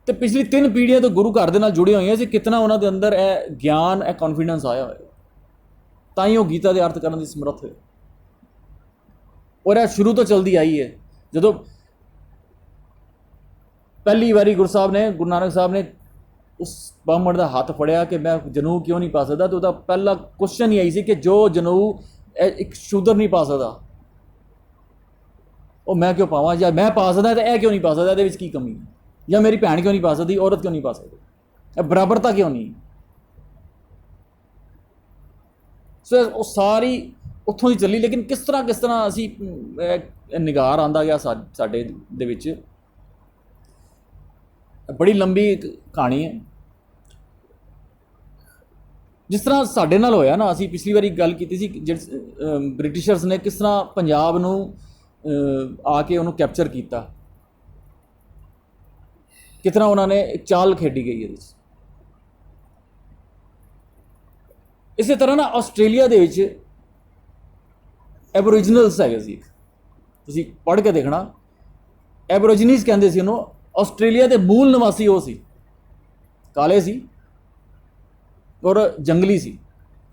ਤੇ ਪਿਛਲੀ 3 ਪੀੜ੍ਹੀਆਂ ਤੋਂ ਗੁਰੂ ਘਰ ਦੇ ਨਾਲ ਜੁੜੀਆਂ ਹੋਈਆਂ ਸੀ। ਕਿਤਨਾ ਉਹਨਾਂ ਦੇ ਅੰਦਰ ਇਹ ਗਿਆਨ, ਇਹ ਕੌਨਫੀਡੈਂਸ ਆਇਆ ਹੋਇਆ, ਤਾਂ ਹੀ ਉਹ ਗੀਤਾ ਦੇ ਅਰਥ ਕਰਨ ਦੀ ਸਮਰੱਥ ਹੋਏ। ਔਰ ਇਹ ਸ਼ੁਰੂ ਤੋਂ ਚਲਦੀ ਆਈ ਹੈ। ਜਦੋਂ ਪਹਿਲੀ ਵਾਰੀ ਗੁਰੂ ਨਾਨਕ ਸਾਹਿਬ ਨੇ ਉਸ ਬ੍ਰਾਹਮਣ ਦਾ ਹੱਥ ਫੜਿਆ ਕਿ ਮੈਂ ਜਨੇਊ ਕਿਉਂ ਨਹੀਂ ਪਾ ਸਕਦਾ, ਤਾਂ ਉਹਦਾ ਪਹਿਲਾ ਕੁਐਸਚਨ ਹੀ ਆਈ ਸੀ ਕਿ ਜੋ ਜਨੇਊ ਇੱਕ ਸ਼ੂਦਰ ਨਹੀਂ ਪਾ ਸਕਦਾ, ਉਹ ਮੈਂ ਕਿਉਂ ਪਾਵਾਂ? ਜਾਂ ਮੈਂ ਪਾ ਸਕਦਾ ਤਾਂ ਇਹ ਕਿਉਂ ਨਹੀਂ ਪਾ ਸਕਦਾ, ਇਹਦੇ ਵਿੱਚ ਕੀ ਕਮੀ ਹੈ? ਜਾਂ ਮੇਰੀ ਭੈਣ ਕਿਉਂ ਨਹੀਂ ਪਾ ਸਕਦੀ, ਔਰਤ ਕਿਉਂ ਨਹੀਂ ਪਾ ਸਕਦੀ? ਇਹ ਬਰਾਬਰਤਾ ਕਿਉਂ ਨਹੀਂ? ਸੋ ਉਹ ਸਾਰੀ ਉੱਥੋਂ ਦੀ ਚੱਲੀ। ਲੇਕਿਨ ਕਿਸ ਤਰ੍ਹਾਂ ਅਸੀਂ ਨਿਗਾਰ ਆਉਂਦਾ ਗਿਆ ਸਾਡੇ ਦੇ ਵਿੱਚ। ਬੜੀ ਲੰਬੀ ਕਹਾਣੀ ਹੈ। ਜਿਸ ਤਰ੍ਹਾਂ ਸਾਡੇ ਨਾਲ ਹੋਇਆ ਨਾ, ਅਸੀਂ ਪਿਛਲੀ ਵਾਰੀ ਗੱਲ ਕੀਤੀ ਸੀ ਜਿਹੜੇ ਬ੍ਰਿਟਿਸ਼ਰਸ ਨੇ ਕਿਸ ਤਰ੍ਹਾਂ ਪੰਜਾਬ ਨੂੰ ਆ ਕੇ ਉਹਨੂੰ ਕੈਪਚਰ ਕੀਤਾ, ਕਿਸ ਤਰ੍ਹਾਂ ਉਹਨਾਂ ਨੇ ਇੱਕ ਚਾਲ ਖੇਡੀ ਗਈ ਇਹਦੇ 'ਚ। ਇਸੇ ਤਰ੍ਹਾਂ ਨਾ ਆਸਟ੍ਰੇਲੀਆ ਦੇ ਵਿੱਚ ਐਬੋਰੀਜਨਲਸ ਹੈਗੇ ਸੀ, ਤੁਸੀਂ ਪੜ੍ਹ ਕੇ ਦੇਖਣਾ। ਐਬੋਰੀਜਨਿਸ ਕਹਿੰਦੇ ਸੀ ਉਹਨੂੰ। ਆਸਟ੍ਰੇਲੀਆ ਦੇ ਮੂਲ ਨਿਵਾਸੀ ਉਹ ਸੀ, ਕਾਲੇ ਸੀ ਔਰ ਜੰਗਲੀ ਸੀ,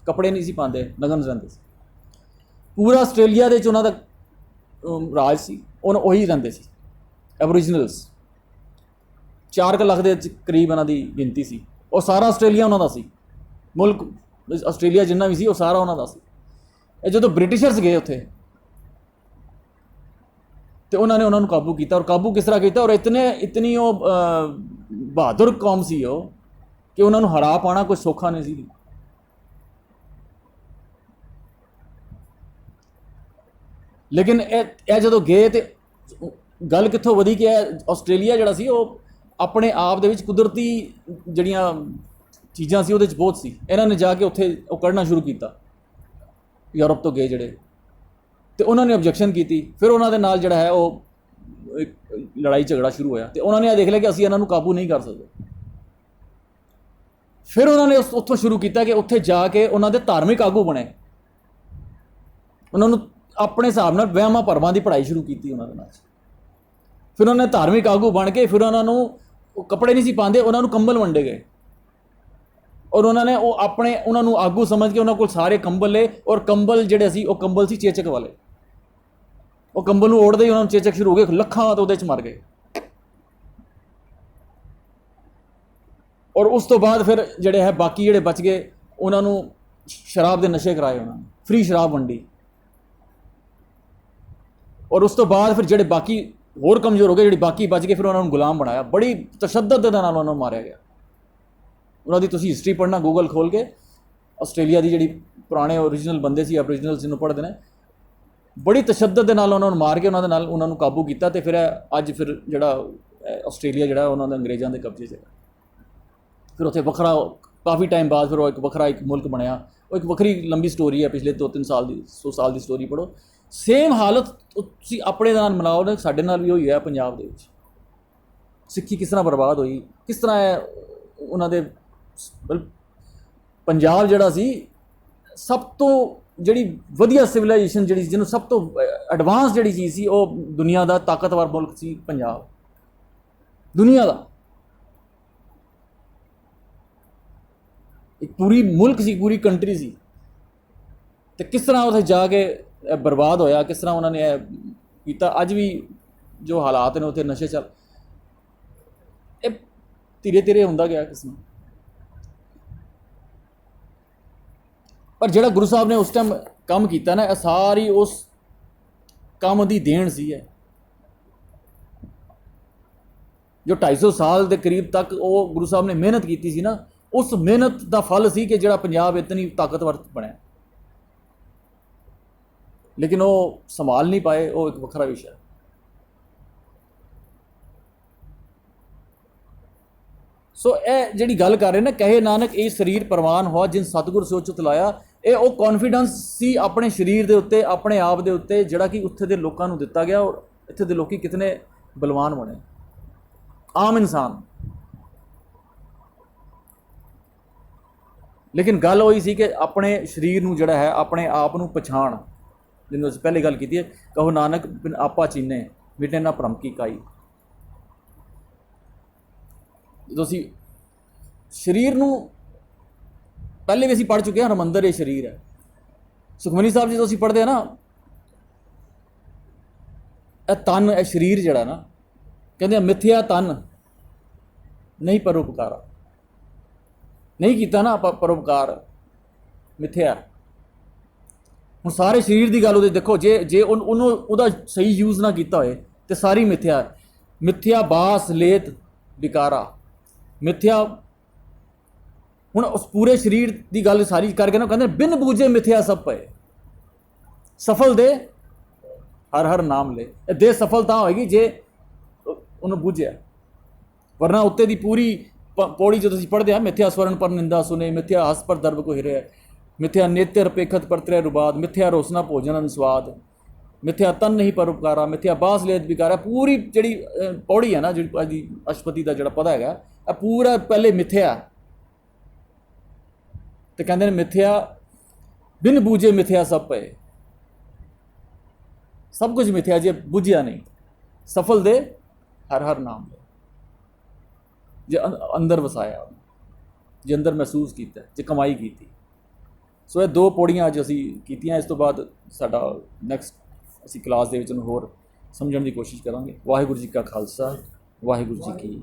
ਕੱਪੜੇ ਨਹੀਂ ਸੀ ਪਾਉਂਦੇ, ਨਗਨ ਰਹਿੰਦੇ ਸੀ। ਪੂਰਾ ਆਸਟ੍ਰੇਲੀਆ ਦੇ ਵਿੱਚ ਉਹਨਾਂ ਦਾ ਰਾਜ ਸੀ, ਉਹੀ ਰਹਿੰਦੇ ਸੀ ਐਬੋਰੀਜਨਲਸ। 4 ਲੱਖ ਦੇ ਕਰੀਬ ਇਹਨਾਂ ਦੀ ਗਿਣਤੀ ਸੀ। ਉਹ ਸਾਰਾ ਆਸਟ੍ਰੇਲੀਆ ਉਹਨਾਂ ਦਾ ਸੀ, ਮੁਲਕ ਆਸਟ੍ਰੇਲੀਆ ਜਿੰਨਾ ਵੀ ਸੀ ਉਹ ਸਾਰਾ ਉਹਨਾਂ ਦਾ ਸੀ। ਇਹ ਜਦੋਂ ਬ੍ਰਿਟਿਸ਼ਰਸ ਗਏ ਉੱਥੇ ਤੇ ਉਹਨਾਂ ਨੇ ਉਹਨਾਂ ਨੂੰ ਕਾਬੂ ਕੀਤਾ। ਔਰ ਕਾਬੂ ਕਿਸ ਤਰ੍ਹਾਂ ਕੀਤਾ? ਔਰ ਇਤਨੀ ਉਹ ਬਹਾਦਰ ਕੌਮ ਸੀ ਉਹ ਕਿ ਉਹਨਾਂ ਨੂੰ ਹਰਾ ਪਾਉਣਾ ਕੋਈ ਸੌਖਾ ਨਹੀਂ ਸੀ। ਲੇਕਿਨ ਇਹ ਜਦੋਂ ਗਏ ਤੇ ਗੱਲ ਕਿੱਥੋਂ ਵਧੀ ਕਿ ਇਹ ਆਸਟ੍ਰੇਲੀਆ ਜਿਹੜਾ ਸੀ ਉਹ ਆਪਣੇ ਆਪ ਦੇ ਵਿੱਚ ਕੁਦਰਤੀ ਜਿਹੜੀਆਂ ਚੀਜ਼ਾਂ ਸੀ ਉਹਦੇ 'ਚ ਬਹੁਤ ਸੀ। ਇਹਨਾਂ ਨੇ ਜਾ ਕੇ ਉੱਥੇ ਉਹ ਕੱਢਣਾ ਸ਼ੁਰੂ ਕੀਤਾ, ਯੂਰਪ ਤੋਂ ਗਏ ਜਿਹੜੇ, ਤੇ ਉਹਨਾਂ ਨੇ ਆਬਜੈਕਸ਼ਨ ਕੀਤੀ। ਫਿਰ ਉਹਨਾਂ ਦੇ ਨਾਲ ਜਿਹੜਾ ਹੈ ਉਹ ਇੱਕ ਲੜਾਈ ਝਗੜਾ ਸ਼ੁਰੂ ਹੋਇਆ ਤੇ ਉਹਨਾਂ ਨੇ ਇਹ ਦੇਖ ਲਿਆ ਕਿ ਅਸੀਂ ਇਹਨਾਂ ਨੂੰ ਕਾਬੂ ਨਹੀਂ ਕਰ ਸਕਦੇ। ਫਿਰ ਉਹਨਾਂ ਨੇ ਉੱਥੋਂ ਸ਼ੁਰੂ ਕੀਤਾ ਕਿ ਉੱਥੇ ਜਾ ਕੇ ਉਹਨਾਂ ਦੇ ਧਾਰਮਿਕ ਆਗੂ ਬਣੇ, ਉਹਨਾਂ ਨੂੰ ਆਪਣੇ ਹਿਸਾਬ ਨਾਲ ਵਹਿਮਾਂ ਭਰਮਾਂ ਦੀ ਪੜ੍ਹਾਈ ਸ਼ੁਰੂ ਕੀਤੀ ਉਹਨਾਂ ਦੇ ਨਾਲ। ਫਿਰ ਉਹਨਾਂ ਨੇ ਧਾਰਮਿਕ ਆਗੂ ਬਣ ਕੇ ਫਿਰ ਉਹਨਾਂ ਨੂੰ ਕੱਪੜੇ ਨਹੀਂ ਸੀ ਪਾਉਂਦੇ, ਉਹਨਾਂ ਨੂੰ ਕੰਬਲ ਵੰਡੇ ਗਏ। ਔਰ ਉਹਨਾਂ ਨੇ ਉਹਨਾਂ ਨੂੰ ਆਗੂ ਸਮਝ ਕੇ ਉਹਨਾਂ ਕੋਲ ਸਾਰੇ ਕੰਬਲ ਲਏ। ਔਰ ਕੰਬਲ ਜਿਹੜੇ ਸੀ ਉਹ ਕੰਬਲ ਸੀ ਚੇਚਕ ਵਾਲੇ। ਉਹ ਕੰਬਲ ਨੂੰ ਓੜਦੇ ਹੀ ਉਹਨਾਂ ਨੂੰ ਚੇਚਕ ਸ਼ੁਰੂ ਹੋ ਗਏ, ਲੱਖਾਂ ਤਾਂ ਉਹਦੇ 'ਚ ਮਰ ਗਏ। ਔਰ ਉਸ ਤੋਂ ਬਾਅਦ ਫਿਰ ਜਿਹੜੇ ਹੈ ਬਾਕੀ ਜਿਹੜੇ ਬਚ ਗਏ ਉਹਨਾਂ ਨੂੰ ਸ਼ਰਾਬ ਦੇ ਨਸ਼ੇ ਕਰਾਏ, ਉਹਨਾਂ ਨੇ ਫ੍ਰੀ ਸ਼ਰਾਬ ਵੰਡੀ। ਔਰ ਉਸ ਤੋਂ ਬਾਅਦ ਫਿਰ ਜਿਹੜੇ ਬਾਕੀ ਹੋਰ ਕਮਜ਼ੋਰ ਹੋ ਗਏ, ਜਿਹੜੇ ਬਾਕੀ ਬਚ ਗਏ, ਫਿਰ ਉਹਨਾਂ ਨੂੰ ਗੁਲਾਮ ਬਣਾਇਆ। ਬੜੀ ਤਸ਼ੱਦਦ ਦੇ ਨਾਲ ਉਹਨਾਂ ਨੂੰ ਮਾਰਿਆ ਗਿਆ। ਉਹਨਾਂ ਦੀ ਤੁਸੀਂ ਹਿਸਟਰੀ ਪੜ੍ਹਨਾ ਗੂਗਲ ਖੋਲ ਕੇ, ਆਸਟ੍ਰੇਲੀਆ ਦੀ ਜਿਹੜੀ ਪੁਰਾਣੇ ਓਰੀਜਨਲ ਬੰਦੇ ਸੀ ਐਬੋਰੀਜਨਲ ਜਿਹਨੂੰ ਪੜ੍ਹਦੇ ਨੇ, ਬੜੀ ਤਸ਼ੱਦਦ ਦੇ ਨਾਲ ਉਹਨਾਂ ਨੂੰ ਮਾਰ ਕੇ ਉਹਨਾਂ ਨੂੰ ਕਾਬੂ ਕੀਤਾ। ਤੇ ਫਿਰ ਅੱਜ ਫਿਰ ਜਿਹੜਾ ਆਸਟ੍ਰੇਲੀਆ ਜਿਹੜਾ ਉਹਨਾਂ ਦੇ ਅੰਗਰੇਜ਼ਾਂ ਦੇ ਕਬਜ਼ੇ 'ਚ ਹੈ। ਫਿਰ ਉੱਥੇ ਵੱਖਰਾ ਕਾਫੀ ਟਾਈਮ ਬਾਅਦ ਫਿਰ ਉਹ ਇੱਕ ਵੱਖਰਾ ਇੱਕ ਮੁਲਕ ਬਣਿਆ। ਉਹ ਇੱਕ ਵੱਖਰੀ ਲੰਬੀ ਸਟੋਰੀ ਹੈ, ਪਿਛਲੇ 2-3 ਸਾਲ ਦੀ 100 ਸਾਲ ਦੀ ਸਟੋਰੀ ਪੜ੍ਹੋ। ਸੇਮ ਹਾਲਤ ਤੁਸੀਂ ਆਪਣੇ ਨਾਲ ਮਿਲਾਓ ਨਾ, ਸਾਡੇ ਨਾਲ ਵੀ ਹੋਈ ਹੈ ਪੰਜਾਬ ਦੇ ਵਿੱਚ। ਸਿੱਖੀ ਕਿਸ ਤਰ੍ਹਾਂ ਬਰਬਾਦ ਹੋਈ, ਕਿਸ ਤਰ੍ਹਾਂ ਹੈ ਉਹਨਾਂ ਦੇ ਪੰਜਾਬ ਜਿਹੜਾ ਸੀ ਸਭ ਤੋਂ ਜਿਹੜੀ ਵਧੀਆ ਸਿਵਲਾਈਜੇਸ਼ਨ ਜਿਹੜੀ ਜਿਹਨੂੰ ਸਭ ਤੋਂ ਐਡਵਾਂਸ ਜਿਹੜੀ ਚੀਜ਼ ਸੀ, ਉਹ ਦੁਨੀਆ ਦਾ ਤਾਕਤਵਰ ਮੁਲਕ ਸੀ ਪੰਜਾਬ, ਦੁਨੀਆ ਦਾ ਇੱਕ ਪੂਰੀ ਮੁਲਕ ਸੀ, ਪੂਰੀ ਕੰਟਰੀ ਸੀ। ਤੇ ਕਿਸ ਤਰ੍ਹਾਂ ਉੱਥੇ ਜਾ ਕੇ ਬਰਬਾਦ ਹੋਇਆ, ਕਿਸ ਤਰ੍ਹਾਂ ਉਹਨਾਂ ਨੇ ਇਹ ਕੀਤਾ। ਅੱਜ ਵੀ ਜੋ ਹਾਲਾਤ ਨੇ ਉੱਥੇ ਨਸ਼ੇ ਚੱਲ, ਇਹ ਧੀਰੇ ਧੀਰੇ ਹੁੰਦਾ ਗਿਆ ਕਿਸ ਨੂੰ। ਪਰ ਜਿਹੜਾ ਗੁਰੂ ਸਾਹਿਬ ਨੇ ਉਸ ਟਾਈਮ ਕੰਮ ਕੀਤਾ ਨਾ, ਇਹ ਸਾਰੀ ਉਸ ਕੰਮ ਦੀ ਦੇਣ ਸੀ। ਹੈ ਜੋ 250 ਸਾਲ ਦੇ ਕਰੀਬ ਤੱਕ ਉਹ ਗੁਰੂ ਸਾਹਿਬ ਨੇ ਮਿਹਨਤ ਕੀਤੀ ਸੀ ਨਾ, ਉਸ ਮਿਹਨਤ ਦਾ ਫਲ ਸੀ ਕਿ ਜਿਹੜਾ ਪੰਜਾਬ ਇਤਨੀ ਤਾਕਤਵਰ ਬਣਿਆ। ਲੇਕਿਨ ਉਹ ਸੰਭਾਲ ਨਹੀਂ ਪਾਏ, ਉਹ ਇੱਕ ਵੱਖਰਾ ਵਿਸ਼ਾ ਹੈ। ਸੋ ਇਹ ਜਿਹੜੀ ਗੱਲ ਕਰ ਰਹੇ ਨਾ, ਕਹੇ ਨਾਨਕ ਇਹ ਸਰੀਰ ਪ੍ਰਵਾਨ ਹੋਆ ਜਿਨ ਸਤਿਗੁਰ ਸੋ ਚਿਤ ਲਾਇਆ, ਇਹ ਉਹ ਕੌਨਫੀਡੈਂਸ ਸੀ ਆਪਣੇ ਸਰੀਰ ਦੇ ਉੱਤੇ, ਆਪਣੇ ਆਪ ਦੇ ਉੱਤੇ, ਜਿਹੜਾ ਕਿ ਉੱਥੇ ਦੇ ਲੋਕਾਂ ਨੂੰ ਦਿੱਤਾ ਗਿਆ। ਔਰ ਇੱਥੇ ਦੇ ਲੋਕੀ ਕਿਤਨੇ ਬਲਵਾਨ ਬਣੇ, ਆਮ ਇਨਸਾਨ। ਲੇਕਿਨ ਗੱਲ ਹੋਈ ਸੀ ਕਿ ਆਪਣੇ ਸਰੀਰ ਨੂੰ ਜਿਹੜਾ ਹੈ, ਆਪਣੇ ਆਪ ਨੂੰ ਪਛਾਣ, ਜਿਹਨੂੰ ਅਸੀਂ ਪਹਿਲੇ ਗੱਲ ਕੀਤੀ ਹੈ, ਕਹੋ ਨਾਨਕ ਬਿਨ ਆਪਾ ਚੀਨੇ ਮਿਟੇ ਨਾ ਭਰਮ ਕੀ ਕਾਈ। ਜਦੋਂ ਅਸੀਂ ਸਰੀਰ ਨੂੰ, ਪਹਿਲੇ ਵੀ ਅਸੀਂ ਪੜ੍ਹ ਚੁੱਕੇ ਹਾਂ, ਹਰਿਮੰਦਰ ਇਹ ਸਰੀਰ ਹੈ। ਸੁਖਮਨੀ ਸਾਹਿਬ ਜਦੋਂ ਅਸੀਂ ਪੜ੍ਹਦੇ ਹਾਂ ਨਾ, ਇਹ ਤਨ, ਇਹ ਸਰੀਰ ਜਿਹੜਾ ਨਾ, ਕਹਿੰਦੇ ਆ ਮਿਥਿਆ ਤਨ ਨਹੀਂ ਪਰਉਪਕਾਰਾ, ਨਹੀਂ ਕੀਤਾ ਨਾ ਪਰਉਪਕਾਰ, ਮਿਥਿਆ। ਹੁਣ ਸਾਰੇ ਸਰੀਰ ਦੀ ਗੱਲ ਉਹਦੇ ਦੇਖੋ, ਜੇ ਉਹਨੂੰ ਉਹਦਾ ਸਹੀ ਯੂਜ਼ ਨਾ ਕੀਤਾ ਹੋਏ ਤੇ ਸਾਰੀ ਮਿਥਿਆ। ਮਿਥਿਆ ਬਾਸ ਲੇਤ ਵਿਕਾਰਾ, ਮਿਥਿਆ। ਹੁਣ ਉਸ ਪੂਰੇ ਸਰੀਰ ਦੀ ਗੱਲ ਸਾਰੀ ਕਰਕੇ ਨਾ ਕਹਿੰਦੇ ਬਿਨ ਬੂਝੇ ਮਿਥਿਆ ਸਭ ਪਏ, ਸਫਲ ਦੇ ਹਰ ਹਰ ਨਾਮ ਲੈ। ਇਹ ਦੇ ਸਫਲ ਤਾਂ ਹੋਏਗੀ ਜੇ ਉਹਨੂੰ ਬੂਝਿਆ, ਵਰਨਾ ਉੱਤੇ ਦੀ ਪੂਰੀ ਪੌੜੀ ਜਦੋਂ ਅਸੀਂ ਪੜ੍ਹਦੇ ਹਾਂ, ਮਿਥਿਆ ਸਵਰਨ ਪਰ ਨਿੰਦਾ ਸੁਨੇ, ਮਿਥਿਆ ਹਸ ਪਰ ਦਰਬ ਕੋ ਹਿਰਿਆ, ਮਿਥਿਆ ਨੇਤਰ ਪੇਖਤ ਪਰ ਤ੍ਰੈ ਰੁਬਾਦ, ਮਿਥਿਆ ਰੋਸਨਾ ਭੋਜਨ ਅਨੁਸਵਾਦ, ਮਿਥਿਆ ਤਨ ਨਹੀਂ ਪਰਉਪਕਾਰਾ, ਮਿਥਿਆ ਬਾਸ ਲੇਤ ਵਿਕਾਰਾ। ਪੂਰੀ ਜਿਹੜੀ ਪੌੜੀ ਹੈ ਨਾ, ਜਿਹੜੀ ਅੱਜ ਅਸ਼ਪਤੀ ਦਾ ਜਿਹੜਾ ਪਦਾ ਹੈਗਾ, ਇਹ ਪੂਰਾ ਪਹਿਲੇ ਮਿਥਿਆ। ਤੇ ਕਹਿੰਦੇ ਨੇ ਮਿਥਿਆ ਬਿਨ ਬੂਝੇ ਮਿਥਿਆ ਸਭ ਪਏ, ਸਭ ਕੁਝ ਮਿਥਿਆ ਜੇ ਬੁਝਿਆ ਨਹੀਂ। ਸਫਲ ਦੇ ਹਰ ਹਰ ਨਾਮ ਲੈ, ਜੇ ਅੰਦਰ ਵਸਾਇਆ, ਜੇ ਅੰਦਰ ਮਹਿਸੂਸ ਕੀਤਾ, ਜੇ ਕਮਾਈ ਕੀਤੀ। ਸੋ ਇਹ ਦੋ ਪੌੜੀਆਂ ਅੱਜ ਅਸੀਂ ਕੀਤੀਆਂ। ਇਸ ਤੋਂ ਬਾਅਦ ਸਾਡਾ ਨੈਕਸਟ ਅਸੀਂ ਕਲਾਸ ਦੇ ਵਿੱਚ ਉਹਨੂੰ ਹੋਰ ਸਮਝਣ ਦੀ ਕੋਸ਼ਿਸ਼ ਕਰਾਂਗੇ। ਵਾਹਿਗੁਰੂ ਜੀ ਕਾ ਖਾਲਸਾ, ਵਾਹਿਗੁਰੂ ਜੀ ਕੀ